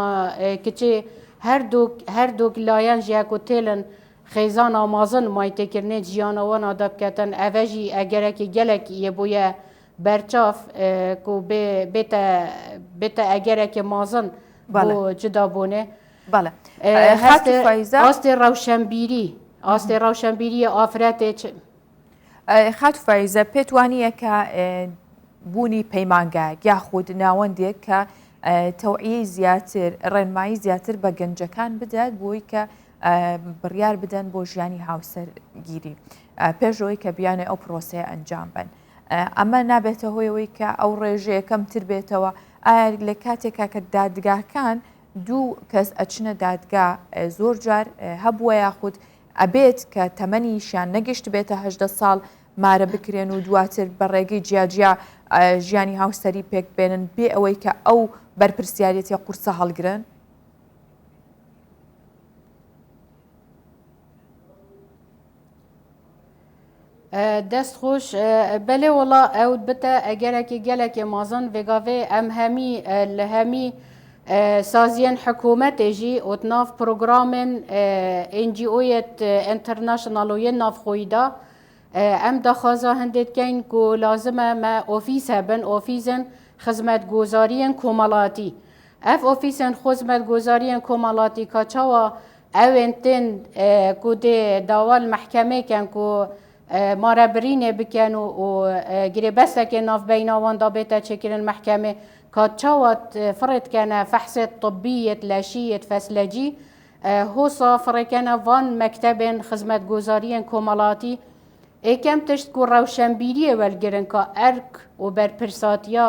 Speaker 9: kiçê her du layan jî ku têlin xêzana mazin maytêkirinê jiyana wan da biketin ev jî egerekî gelekî yê berçav ku bête egerekê mazin bû cidabûnê astê rewşenbîrî astê rewşenbîriyê afiretê
Speaker 1: خات و فایزە پێت وانییە کە بوونی پەیمانگایەک یاخود ناوەندێک کە تەوعیەی زیاتر ڕێنمایی زیاتر بە گەنجەکان بدات بۆی کە بڕیار بدەن بۆ ژیانی هاوسەرگیری پێشەوەی کە بیانێ ئەو پرۆسەیە ئەنجام بن ئەمە نابێتە هۆیەوەی کە ئەو ڕێژەیە کەمتر بێتەوە ئایا لە کاتێکا کە دادگاکان دوو کەس ئەچنە دادگا زۆر جار هەبووە یاخود ئەبێت کە تەمەنیشیان نەگەشت بێتە 18 ساڵ مارە بکرێن و دواتر بە ڕێگەی جیاجیا ژیانی هاوسەری پێک بێنن بێ ئەوەی کە ئەو بەرپرسیارەتی قورسە هەڵگرن؟
Speaker 9: دەست خۆش بەلێ وڵا ئەو بتە ئەگەرێکی گەلێکی مازن vêgavê em hemî li hemî saziyên hikûmetê jî û nav programên NGO-yet internationaloyê navxwî da em daxwaza hindê dikin ku lazim e me ofîs hebin ofîsên xizmetgozariyên komalatî. Ev ofîsên xizmetgozariyên komalatî ka çawa ewên tên ku dê dawa li mehkemêken ku مارەبرینێ بکەن و گرێبەستێکێ ناوبەینا wan da bête çêkirin mehkemê ka çawa firêdkene fehsê tibbî leşî feslecî hosa firêkene van mektebên xizmetgozariyên komalatî êkem tişt ku rewşenbîriyê welgirin ka erk û berpirsatiya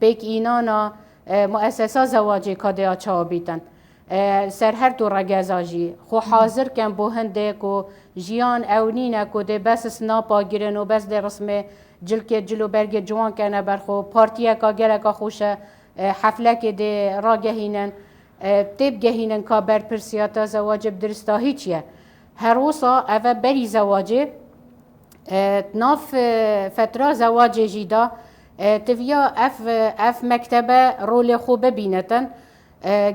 Speaker 9: pêkînana muessesa zewacê ka dêya çawa bîtin ser her du regeza jî xwe hazirken bo hindê ku jiyan ew nîne ku dê bes snapa girin û bes dê rismê cilkê cil û bergê ciwan kene berxwe partiyeka geleka xweş e heflekê dê ragehînin tê bigehînin ka berpirsiyata zewacê bi dirista hîç ye her wisa ev e berî zewacê nav fetra zewacê jî da tiviya ev mektebe rolê xwe bibînetin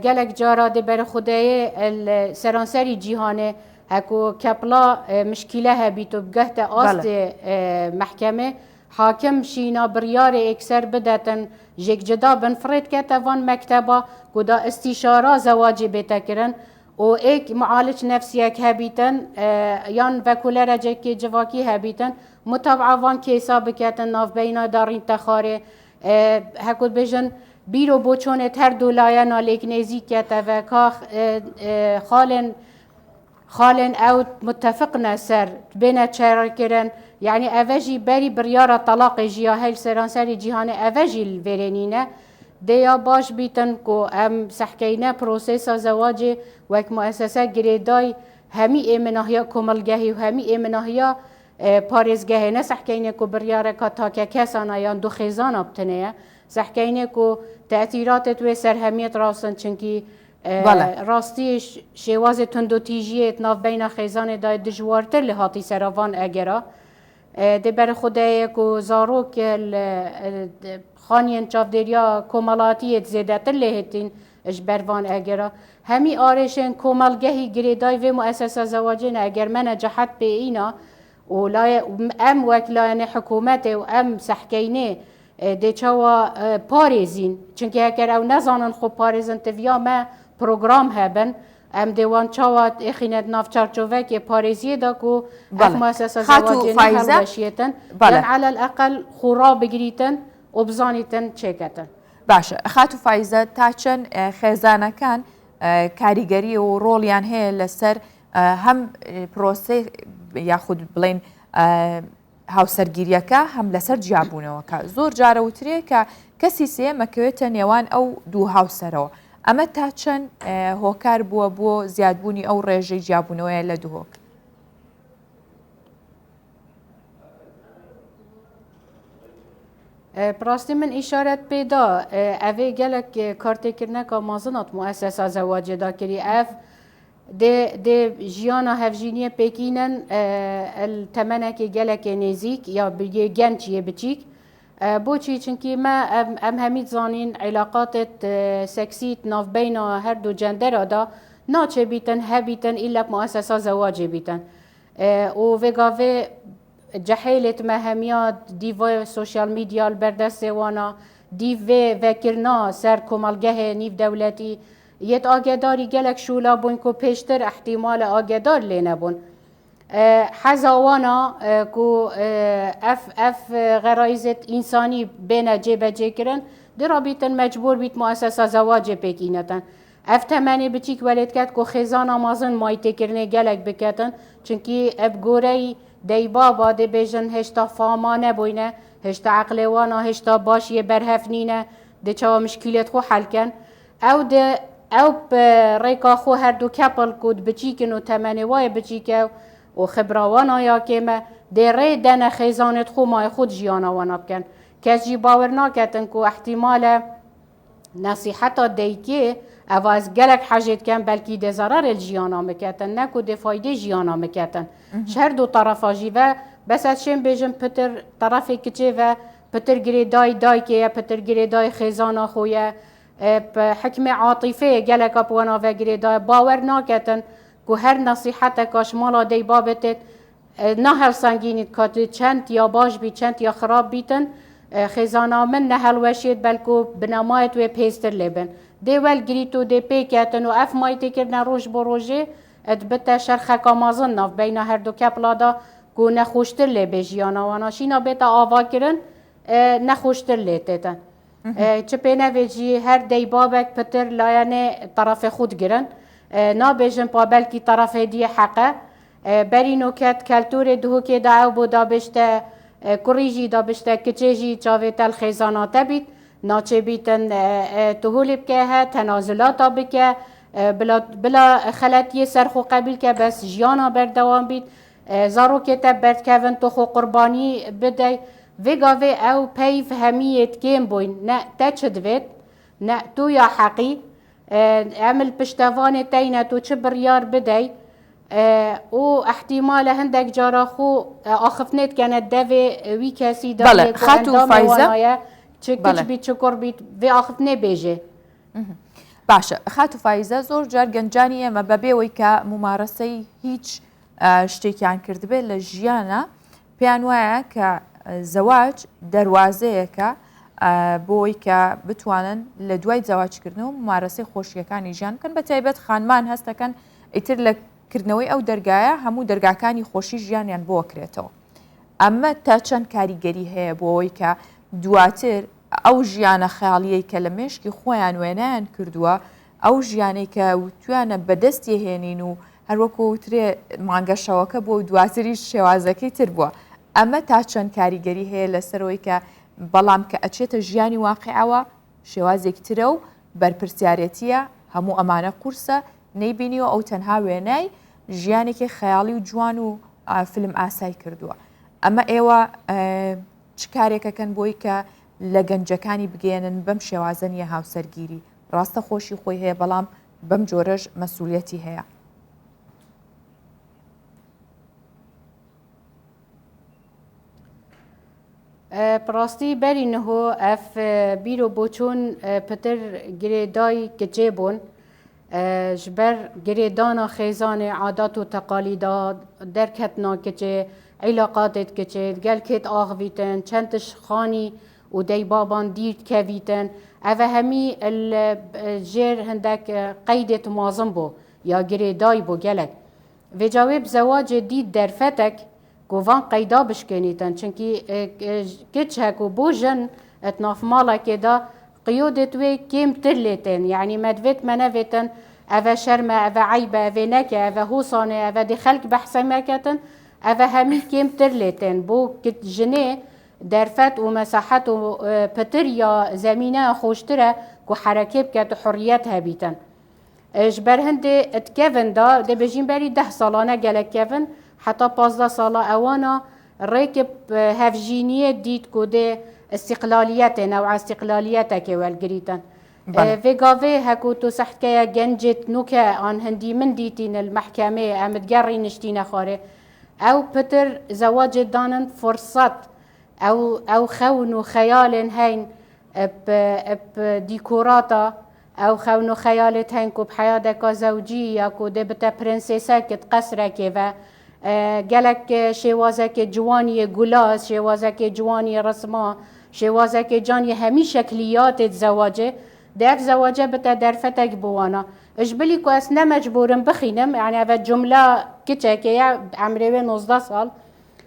Speaker 9: gelek cara dê bere xwedeyê seranserî cîhanê heko kepla mişkîle hebît û bigehte astê mehkemê hakim şîna biryarê ekser bidetin jêkcida bin firêd kete van mekteba ku da istîşara zewacê bête kirin û êk mualic nefsiyek hebîtin yan vekulerecekê civakî hebîtin mutabea van kêsa biketin navbeyna darîn texarê heko bêjin bîro bo çonê her du layena lêknêzî kete ve ka xalên ew mutefeqne ser bêne çêrekirin yani ev jî berî biryara telaqê jiya heyl seranserî cîhanê ev jî li vêrenîne dêya baş bîtin ku em sehkeyne prosesa zewacê wek muessese girêdayî hemî êminahiya komelgehî û hemî êminahiya parêzgehê ne sehkeyne ku biryareka take kesana yan du xêzana bitine ye sehkeyne ku teîtiratê wê serhemiyet rawstin çinkî rastî şêwazê tundotîjiyê navbeyna xêzanê da dijwartir li hatî seravan egera dê bere xwedeyê ku zarok xaniyên çavdêriya komalatiyê zêdetir lê hêtin ji ber van egera hemî arêşên komelgehî girêdayî vê muessesa zewacê ne eger me ne cehet pêîna û em wek layenê hikûmetê û em sehkeynê dê çawa parêzîn çunkî heger ew nezanin xwe parêzin tiviya me program hebin em dê wan çawa êxîne nav çarçovekê parêziyê da ku ev muessesa zewacê nehelweşiyetin yan alel eqel xura bigirîtin û bizanîtin çêketin
Speaker 1: باشە خات و فایزە تا چەند خێزانەکان کاریگەری و ڕۆڵیان هەیە لەسەر هەم پرۆسێ یاخود بڵێن هاوسەرگیریەکە هەم لەسەر جیابوونەوەکە زۆر جارە وترێ کە کەسی سێمەکەوێتە نێوان ئەو دوو هاوسەرەوە ئەمە تا چەند هۆکار بووە بۆ زیادبوونی ئەو ڕێژەی جیابوونەوەیە لە دووهۆک
Speaker 9: براستی من ئیشارەت پێدا ئەvê gelek kartêkirneka mazinat muessesa zewacê da kirî ev dê jiyana hevjîniyê pêkînin temenekê gelekê nêzik ya yê genç yê biçîk بۆچی چونکی me em hemî zanîn عیلاقاتت seksî navbeyna her du cendera da naçê bîtin hebîtin îlek muessesa zewacê bîtin û vêgavê cehêlê me hemiya dîva sosyal medya li berdestê wana dîv vê vekirina ser komelgehê nîv dewletî yet agedarî gelek şûla bûn ku pêştir ehtimale agedar lê nebûn heza wana ku ev xerayîzet însanî bêne cêbecêkirin dirabîtin mecbûr bît muessesa zewacê pêkînetin ev temenê biçîk welêtket ku xêzana mezin maytêkirinê gelek biketin çunkî ev goreyî deybaba dê bêjin hêşta fama nebûyne هشتا عقل وانا هشتا باشی برهفنینه ده چاوا مشکلت خو حل کن او ده او ریکا خو هر دو کپل کود بچیکن و تمنی وای بچیکه و خبراوانا یا کمه ده ری دن خیزانت خو مای خود جیانا وانا بکن کسی باور ناکتن که احتمال نصیحتا دیگه اواز گلک حاجت کن بلکی ده ضرر الجیانا مکتن نکو ده فایده جیانا مکتن شهر دو طرفا جی و بس اتشم بیجم پتر طرف کچه و پتر گری دای که پتر گری دای خیزانا خویه حکم عاطفه گلک اپوانا و گری دای باور ناکتن که هر نصیحتا کاش مالا دی بابتت نه هر سنگینید که چند یا باش بی چند یا خراب بیتن خیزانا من نه هل وشید بلکو بنامایت و پیستر لبن دی ول گریتو دی پیکتن و اف مایتی کرن روش بروژه ادبتا شرخ کامازن ناف بین هر دو کپلادا کو نخوشتر لبه جیانا واناشینا بیتا آوا کرن نخوشتر لیتتن چه پینه جی هر دی بابک پتر لایانه طرف خود گرن نا بیجن پا بلکی طرف دی حقه بری نوکت کلتور دهو که دعو بودا بشته کریجی دا بشته کچیجی چاویت الخیزانات بید ناچه بیتن تهولی بکه ها تنازلات بکه بلا خلطی سرخو قبیل که بس جیانا بردوام بید زارو که تبرد کهون تو خو قربانی بده وگاوه او پیف همیت کم بوین نه تچدوید نه تو یا حقی عمل پشتوان تینه تو چه بریار بده او احتمال هندک جارا خو آخفنت کنه دوی وی کسی داره
Speaker 1: بله خاتو فایزه
Speaker 9: چه کچ بیت چکر بیت وی آخفنه بیجه
Speaker 1: باشه خاتو فایزه زور جار گنجانی اما ببیوی که ممارسه هیچ شتێکیان کردبێت لە ژیانە پێیان وایە کە زەواج دەواازەیەکە بۆی کە بتوانن لە دوای زەواجکردنەوە ممارەسەی خۆشیەکانی ژیان بکەن بە تایبەت خانمان هەستەکەن ئیتر لەکردنەوەی ئەو دەرگایە هەموو دەرگاکانی خۆشی ژیانیان بۆکرێتەوە. ئەمە تا چەند کاریگەری هەیە بۆەوەی کە دواتر ئەو ژیانە خەیاڵیەی کە لە مێشکی خۆیان وێنیان کردووە ئەو ژیانەی کە توانە بەدەستی هێنین و هەروەکو وترێ مانگەشەوەکە بۆ دواتری شێوازەکەی تر بووە. ئەمە تا چەند کاریگەری هەیە لەسەرەوەی کە بەڵام کە ئەچێتە ژیانی واقعەوە شێوازێکی ترە و بەرپرسیارەتیە هەموو ئەمانە قورسە نەیبینیوە ئەو تەنها وێنای ژیانێکی خەیاڵی و جوان و فلم ئاسایی کردووە. ئەمە ئێوە چ کارێکەکەن بۆی کە لە گەنجەکانی بگێنن بەم شێوازەنیە هاوسەرگیری ڕاستە خۆشی خۆی هەیە بەڵام بەم جۆرەش مەسئولیەتی هەیە.
Speaker 9: پراستی بری نهو اف بیرو بوچون پتر گریدای کچه بون جبر گریدانا خیزان عادات و تقالیدات درکتنا کچه علاقاتت کچه گل کت آغویتن چندش خانی و دی بابان دیرد کویتن اوه همی الجر هندک قیدت مازم بو یا گریدای بو گلک و جواب زواج دید در فتک گوان قیدا بشکنیتن چونکی کچ هکو بو جن اتناف مالا که دا قیودت وی کم تر لیتن یعنی مدویت منویتن اوه شرمه اوه عیبه اوه نکه اوه حوصانه اوه دی خلق بحثه مکتن اوه همی کم تر لیتن بو کت جنه درفت و مساحت و پتر یا زمینه خوشتره که حرکه بکت و حریت هبیتن اجبر هنده اتکوین دا ده بجین بری 10 سالانه گلک کوین حتی 15 ساله اوانا ریکب هفجینیه دید که ده استقلالیت نوع استقلالیت که والگریتن و گاوه هکو تو سحت که گنجت نوکه آن هندی من دیتین المحکمه امدگری نشتین خاره او پتر زواج دانن فرصت او خون و خیال هین اب دیکوراتا او خون و خیالت هین که بحیادک زوجی یا که ده بتا پرنسیسه که قصره که و گلک شوازک جوانی گلاس شوازک جوانی رسما شوازک جانی همی شکلیات زواجه در زواجه بتا در فتک بوانا اجبلی که اس نمجبورم بخینم یعنی اوه جمله کچه که عمره 19 سال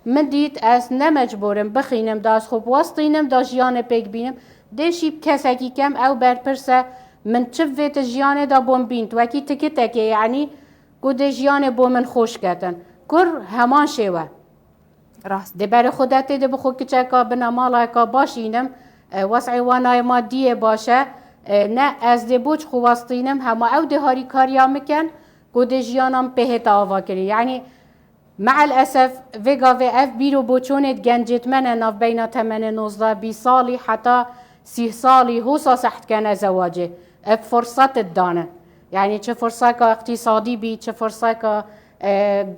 Speaker 9: من دید اس نمجبورم بخینم دا از خوب واسطینم دا جیان پیک بینم ده شیب کسکی کم او برپرسه من چفت جیان دا بوم بیند وکی تکتک یعنی که ده جیان بو من خوش کتن کر همان شوه
Speaker 1: ڕاست
Speaker 9: دەبارە خۆدا تێدە بخۆ کچێکە بنەماڵێکە باشینم وەسعی وانای مادیە باشە نه ئەس دێ بۆچ خوواستینم هەموو ئەو دەهاری کاریا مکەن گۆ دێ ژیانم پێهێتا ئاواکردی یعنی مع الأسف فيغا في اف بيرو بوچونت جنجت من ناف بين تمن 19 صالي حتى 30 صالي هو صحت كان زواجه فرصة الدانة يعني چه فرصة كا اقتصادي بي چه فرصة كا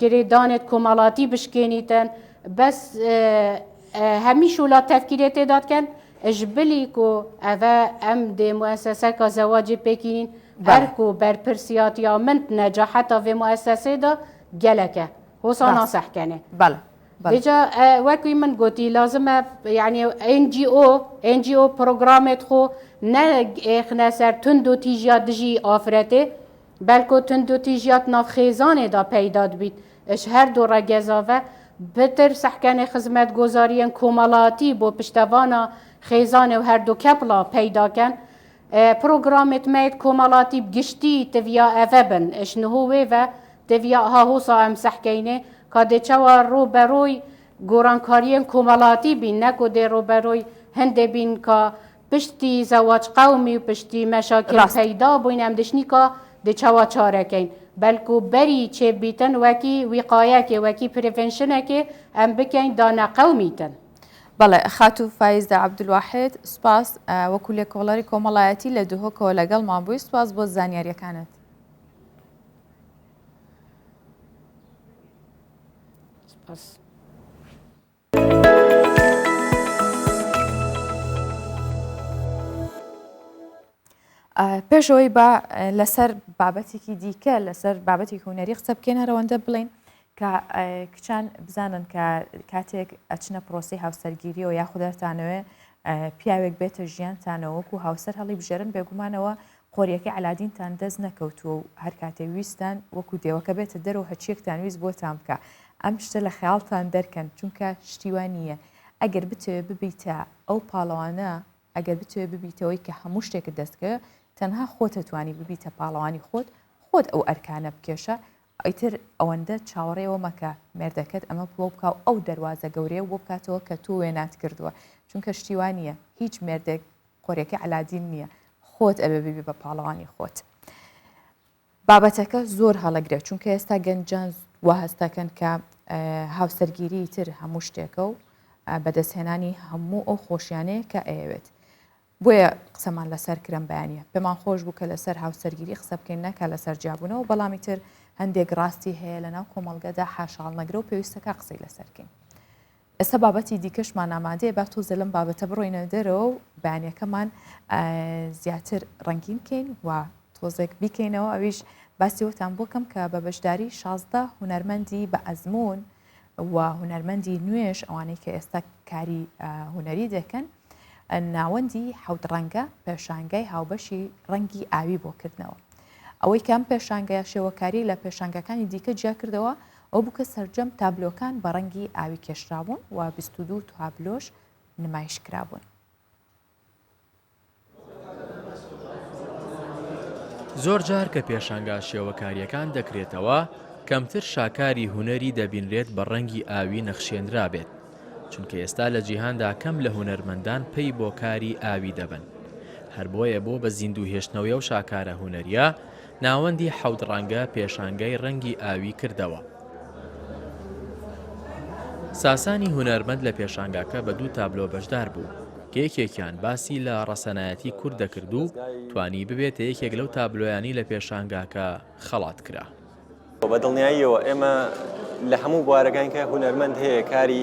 Speaker 9: جريدانت كمالاتي بشكينيتن بس هميش ولا تفكيرات داد كان اجبلي كو اوا ام دي مؤسسة كا زواجه بكين بركو برپرسيات يا من نجاحتا في مؤسسة دا جلكه هو ناصح كان
Speaker 1: بله
Speaker 9: بجا وكي من قلتي لازم يعني ان جي او برنامج خو نه اخنا سر تندو تيجيات دجي آفرته بلکو تندو تيجيات ناف خيزانه دا پیداد بید اش هر دو را گزاوه بتر سحکن خدمت گذارین کمالاتی بو پشتوانا خيزانه و هر دو کپلا پیدا کن برنامج مید کمالاتی بگشتی تویا افبن اش نهوه و تویا ها هو صاحب سحکینه کاده چوا رو بروی گورانکاریم کمالاتی بین نکو ده رو بروی هنده بین که پشتی زواج قومی و پشتی مشاکل پیدا بوین هم دشنی که ده چوا چاره کن بلکو بری چه بیتن وکی وقایه که وکی پریفنشنه که هم بکن دانه قومی تن
Speaker 1: بله خاتو فايز عبدالواحد سپاس وكل كولاري كومالايتي لدوه كولغال مابوي سپاس بو زانياريا كانت
Speaker 9: سپاس
Speaker 1: پێشەوەی بە لەسەر بابەتێکی دیکە لەسەر بابەتی هوەری قسە بکەین هەرەوەندە بڵین کە کچان بزانن کە کاتێک ئەچنە پرۆسی هاوسەرگیریەوە یاخودەتانەوێ پیاوێک بێتە ژیانتانەوە وەکو هاوسەر هەڵی بژێرن بێگومانەوە قۆریەکەی علادینتان دەست نەکەوتووە و هەر کاتێ ویستان وەکو دێوەکە بێتە دەرەوە هەچیەکتان ویست بۆتان بکە ئەم شتە لە خەیاڵتان دەرکەن چونکە شتیوان نییە ئەگەر بتوێ ببیتە ئەو پاڵەوانە ئەگەر بتوێ ببیتەوەی کە هەموو شتێکت دەستکە تەنها خۆتەتوانی ببیتە پاڵەوانی خۆت ئەو ئەرکانە بکێشە ئەیتر ئەوەندە چاوەڕێەوە مەکە مێردەکەت ئەمە بۆ بکە ئەو دەواازە گەورەیە بۆ بکاتەوە کە تۆ وێنات کردووە چونکە شتیوان نییە هیچ مێردێک قۆریەکە علادین نییە خۆت ئەبێ ببی بە پاڵەوانی خۆت بابەتەکە زۆر هەڵەگرێت چونکە ئێستا گەنجان وا هەستەکەن کە هاوسەرگیری تر هەموو شتێکە و بەدەستهێنانی هەموو ئەو خۆشیانەیە کە ئەوێت بۆیە قسەمان لەسەر کرم بەیانە پێمان خۆش بوو کە لەسەر هاوسەرگیری قسە بکەین نەکە لەسەر جیابوونەوە بەڵامی تر هەندێک ڕاستی هەیە لەناو کۆمەڵگەدا حاشاڵ نەگرە و پێویستەکە قسەی لەسەرکەین ئێستا بابەتی دیکەشمان ئامادەیە با تۆزە لەم بابەتە بڕۆینە دەرەوە و بەیانیەکەمان زیاتر ڕەنگین بکەین و تۆزێک بیکەینەوە ئەویش باسیەوەتان بۆکەم کە بە بەشداری 16 هونەرمەندی بە ئەزمون و هونەرمەندی نوێش ئەوانەی کە ئێستا کاری هونەری دەکەن ناوەندی حەوت ڕەنگە پێشانگای هاوبەشی ڕەنگی ئاوی بۆ کردنەوە ئەوەی کەم پێشانگای شێوەکاری لە پێشانگەکانی دیکە جیا کردەوە ئەو بووکە سەرجەم تابلۆکان بە ڕەنگی ئاوی کێشرابوون و 22 تابلۆش نمایش کرابوون
Speaker 10: زۆر جار کە پێشانگا شێوەکاریەکان دەکرێتەوە کەمتر شاکاری هوەری دەبینرێت بە ڕەنگی ئاوی نەخشێنرا بێت چونکە ئێستا لە جیهاندا کەم لە هونەرمەندان پێی بۆ کاری ئاوی دەبن هەر بۆیە بۆ بە زیندوو هێشتنەوەی و شاکارە هوەریە ناوەندی حەوت ڕەنگە پێشانگای ڕەنگی ئاوی کردەوە ساسانی هونەرمەند لە پێشانگاکە بە 2 تابلۆ بەشدار بوو کە یەکێکیان باسی لە ڕەسەنایەتی کورد دەکرد و توانی ببێتە یەکێک لەو تابلۆیانی لە پێشانگاکە خەڵات کرا
Speaker 11: بە دڵنیاییەوە ئێمە لە هەموو بوارەکان کە هونەرمەند هەیە کاری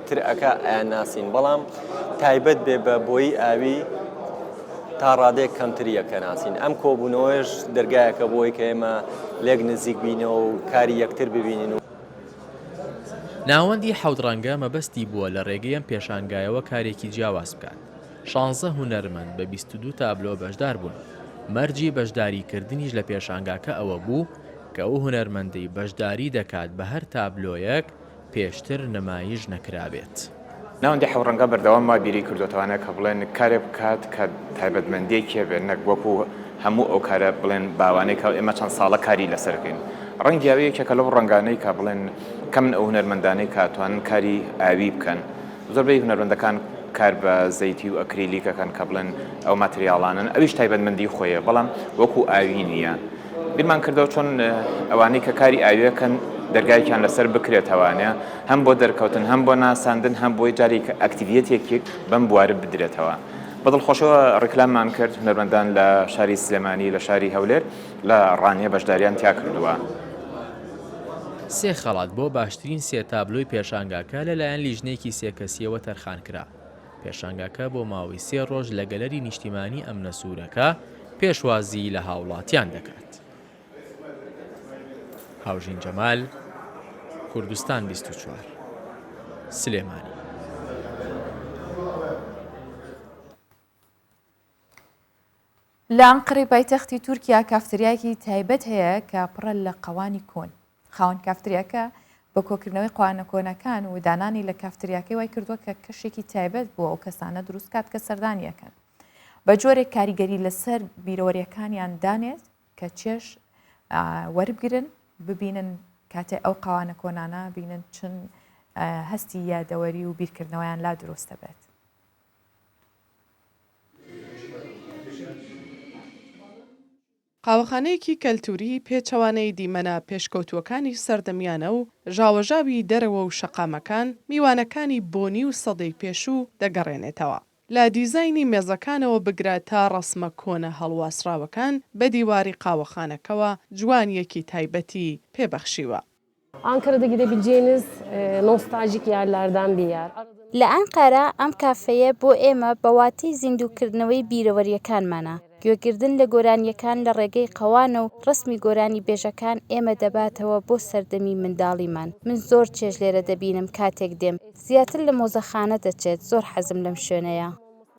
Speaker 11: تر ئەکا ئەیانناسین بەڵام تایبەت بێ بە بۆی ئاوی تا ڕادێک کەمتریەکە ناسین ئەم کۆبوونەوەش دەرگایەکە بۆی کە ئێمە لێک نزیک بینەوە و کاری یەکتر ببینین و
Speaker 10: ناوەندی حەوت ڕەنگە مەبەستی بووە لە ڕێگەی ئەم پێشانگایەوە کارێکی جیاواز بکات 16 هونەرمەند بە 22 تابلۆ بەشدار بوون مەرجی بەشداریکردنیش لە پێشانگاکە ئەوە بوو کە ئەو هونەرمەندەی بەشداری دەکات بە هەر تابلۆیەک پێشتر نمایش نەکرابێت
Speaker 12: ناوەندی حەوت ڕەنگە بەردەوام ما بیری کردوتەوانە کە بڵێن کارێ بکات کە تایبەتمەندێکیە بێت نەک وەکو هەموو ئەو کارە بڵێن باوانەی کە ئێمە چەند ساڵە کاری لەسەرکەین ڕەنگی ئاوەیەکێکە لەو ڕەنگانەی کە بڵێن کەم ئەو هونەرمەندانەی کاتوان کاری ئاوی بکەن زۆربەی هونەرمەندەکان کار بە زەیتی و ئەکریلیکەکەن کە بڵێن ئەو ماتریاڵانن ئەویش تایبەتمەندی خۆیە بەڵام وەکو ئاوی نییە بیرمان کردەوە چۆن ئەوانەی کە کاری ئاویەکەن دەرگایکیان لەسەر بکرێتەوانێ هەم بۆ دەرکەوتن هەم بۆ ناساندن هەم بۆی جاری ئەکتیڤیەتێک بەم بوارە بدرێتەوە بەدڵخۆشەوە ڕێکلاممان کرد هونەرمەندان لە شاری سلێمانی لە شاری هەولێر لە ڕانیە بەشداریان تیا کردووە.
Speaker 10: سێ خەڵات بۆ باشترین سێ تابلۆی پێشانگاکە لەلایەن لیژنەیەکی سێکەسیەوە تەرخان کرا. پێشانگاکە بۆ ماوەی 3 ڕۆژ لە گەلەری نیشتیمانی ئەمنە سوورەکە پێشوازی لە هاوڵاتیان دەکات. هاوژین جەمال، کوردستان 24 سلێمانی.
Speaker 1: لە ئەنقەرەی پایتەختی تورکیا کافتریایەکی تایبەت هەیە کە پڕە لە قەوانی کۆن. خاوەن کافتریاکە بە کۆکردنەوەی قوانە کۆنەکان و دانانی لە کافتریاکەی وای کردووە کە کەشێکی تایبەت بۆ ئەو کەسانە دروست کات کە سەردانیەکەن. بە جۆرێک کاریگەری لەسەر بیرۆوەریەکانیان دانێت کە چێش وەربگرن ببینن کاتێ ئەو قوانە کۆنانە بینن چن هەستی یادەوەری و بیرکردنەوەیان لا دروستە بێت.
Speaker 13: قاوەخانەیەکی کەلتوری پێچەوانەی دیمەنە پێشکەوتووەکانی سەردەمیانە و ژاوەژاوی دەرەوە و شەقامەکان میوانەکانی بۆنی و سەدەی پێشوو دەگەڕێنێتەوە. لە دیزایانی مێزەکانەوە بگرە تا ڕەسمە کۆنە هەڵواسراوەکان بە دیواری قاوەخانەکەوە جوانیەکی تایبەتی پێبەخشیوە.
Speaker 14: Ankara'da gidebileceğiniz nostaljik yerlerden bir yer.
Speaker 15: لە ئەنقەرە ئەم کافەیە بۆ ئێمە بەواتەی زیندووکردنەوەی بیرەوەریەکانمانە. گوێگردن لە گۆرانیەکان لە ڕێگەی قەوانە و ڕسمی گۆرانی بێژەکان ئێمە دەباتەوە بۆ سەردەمی منداڵیمان. من زۆر چێژ لێرە دەبینم کاتێک دێم. زیاتر لە مۆزەخانە دەچێت زۆر حەزم لەم شوێنەیە.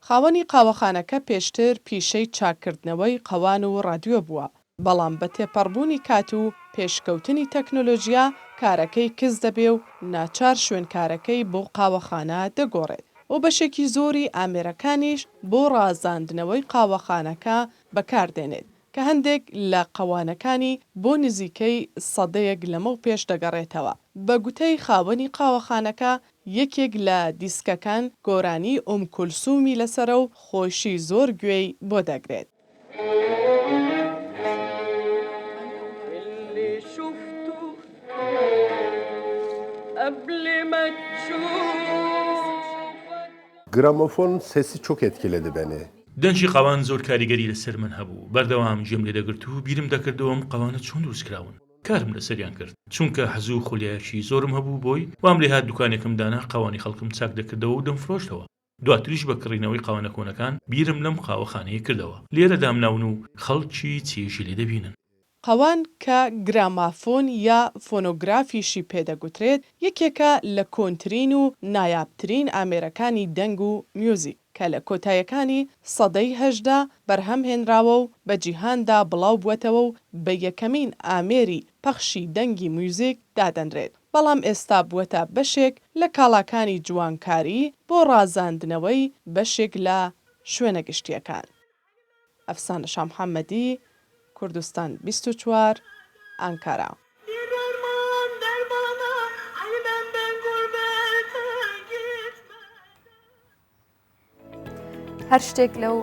Speaker 13: خاوەنی قاوەخانەکە پێشتر پیشەی چاکردنەوەی قەوان و ڕادیۆ بووە. بەڵام بە تێپەڕبوونی کات و پێشکەوتنی تەکنۆلۆژیا کارەکەی کەس دەبێ و ناچار شوێنکارەکەی بۆ قاوەخانە دەگۆڕێت. و بەشێکی زۆری ئامێرەکانیش بۆ ڕازاندنەوەی قاوەخانەکە بەکاردێنێت کە هەندێک لە قەوانەکانی بۆ نزیکەی سەدەیەک لەمە پێش دەگەڕێتەوە. بە گوتەی خاوەنی قاوەخانەکە یەکێک لە دیسکەکان گۆرانی کولسومی لەسرە و خۆشی زۆر گوێی بۆ دەگرێت.
Speaker 16: Gramofon sesi çok etkiledi beni.
Speaker 17: دەنجی قاوان زۆر کاریگەری لەسەر من هەبوو بەردەوام گوێم لێ دەگرت و بیرم دەکردەوەم قاوانە چۆن دروستکراون کارم لەسەریان کرد چونکە حەزوو خۆلیایەکی زۆرم هەبوو بۆی وام لێ هات دوکانێکم دانا قاوانی خەڵکم چاک دەکردەوە و دەمفرۆشتەوە دواتریش بە کڕینەوەی قاوانە کۆنەکان بیرم لەم قاوەخانەیە کردەوە لێرە دامناون و خەڵکی چێژی لێ دەبینن.
Speaker 13: قەوان کە گرامافۆن یا فۆنۆگرافیشی پێدەگوترێت یەکێکە لە کۆنترین و نایابترین ئامێرەکانی دەنگ و میوزیک کە لە کۆتاییەکانی سەدەی هەژدا بەرهەم هێنراوە و بە جیهاندا بڵاو بووەتەوە و بە یەکەمین ئامێری پەخشی دەنگی میوزیک دادەنرێت. بەڵام ئێستا بووەتە بەشێک لە کاڵاکانی جوانکاری بۆ ڕازاندنەوەی بەشێک لە شوێنە گشتیەکان. ئەفسانە شامحەممەدی، کوردستان 24 ئەنکارا.
Speaker 1: هەر شتێک لەو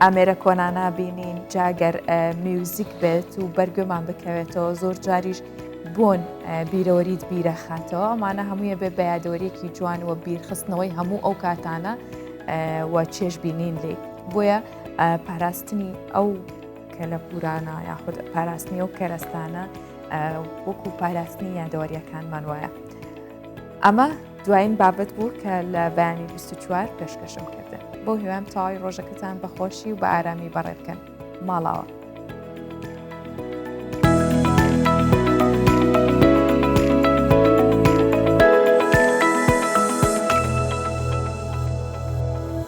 Speaker 1: ئامێرە کۆنانە بینین جاگەر میوزیک بێت و بەرگوێمان بکەوێتەوە زۆر جاریش بۆن بیرەوەریت بیرەخاتەوە ئەمانە هەموویە بێ بە یادەوەریەکی جوان و بیرخستنەوەی هەموو ئەو کاتانە و چێژ بینین لێ بۆیە پاراستنی ئەو کە لە پورانە یاخود پاراستنی ئەو کەرەستانە وەکو پاراستنی یادەوەریەکانمان وایە. ئەمە دوایین بابەت بوو کە لە بەیانی 24 پێشکەشم کردن. بۆ هیوام تاوای ڕۆژەکەتان بەخۆشی و بە ئارامی بەڕێ بکەن. ماڵاوە.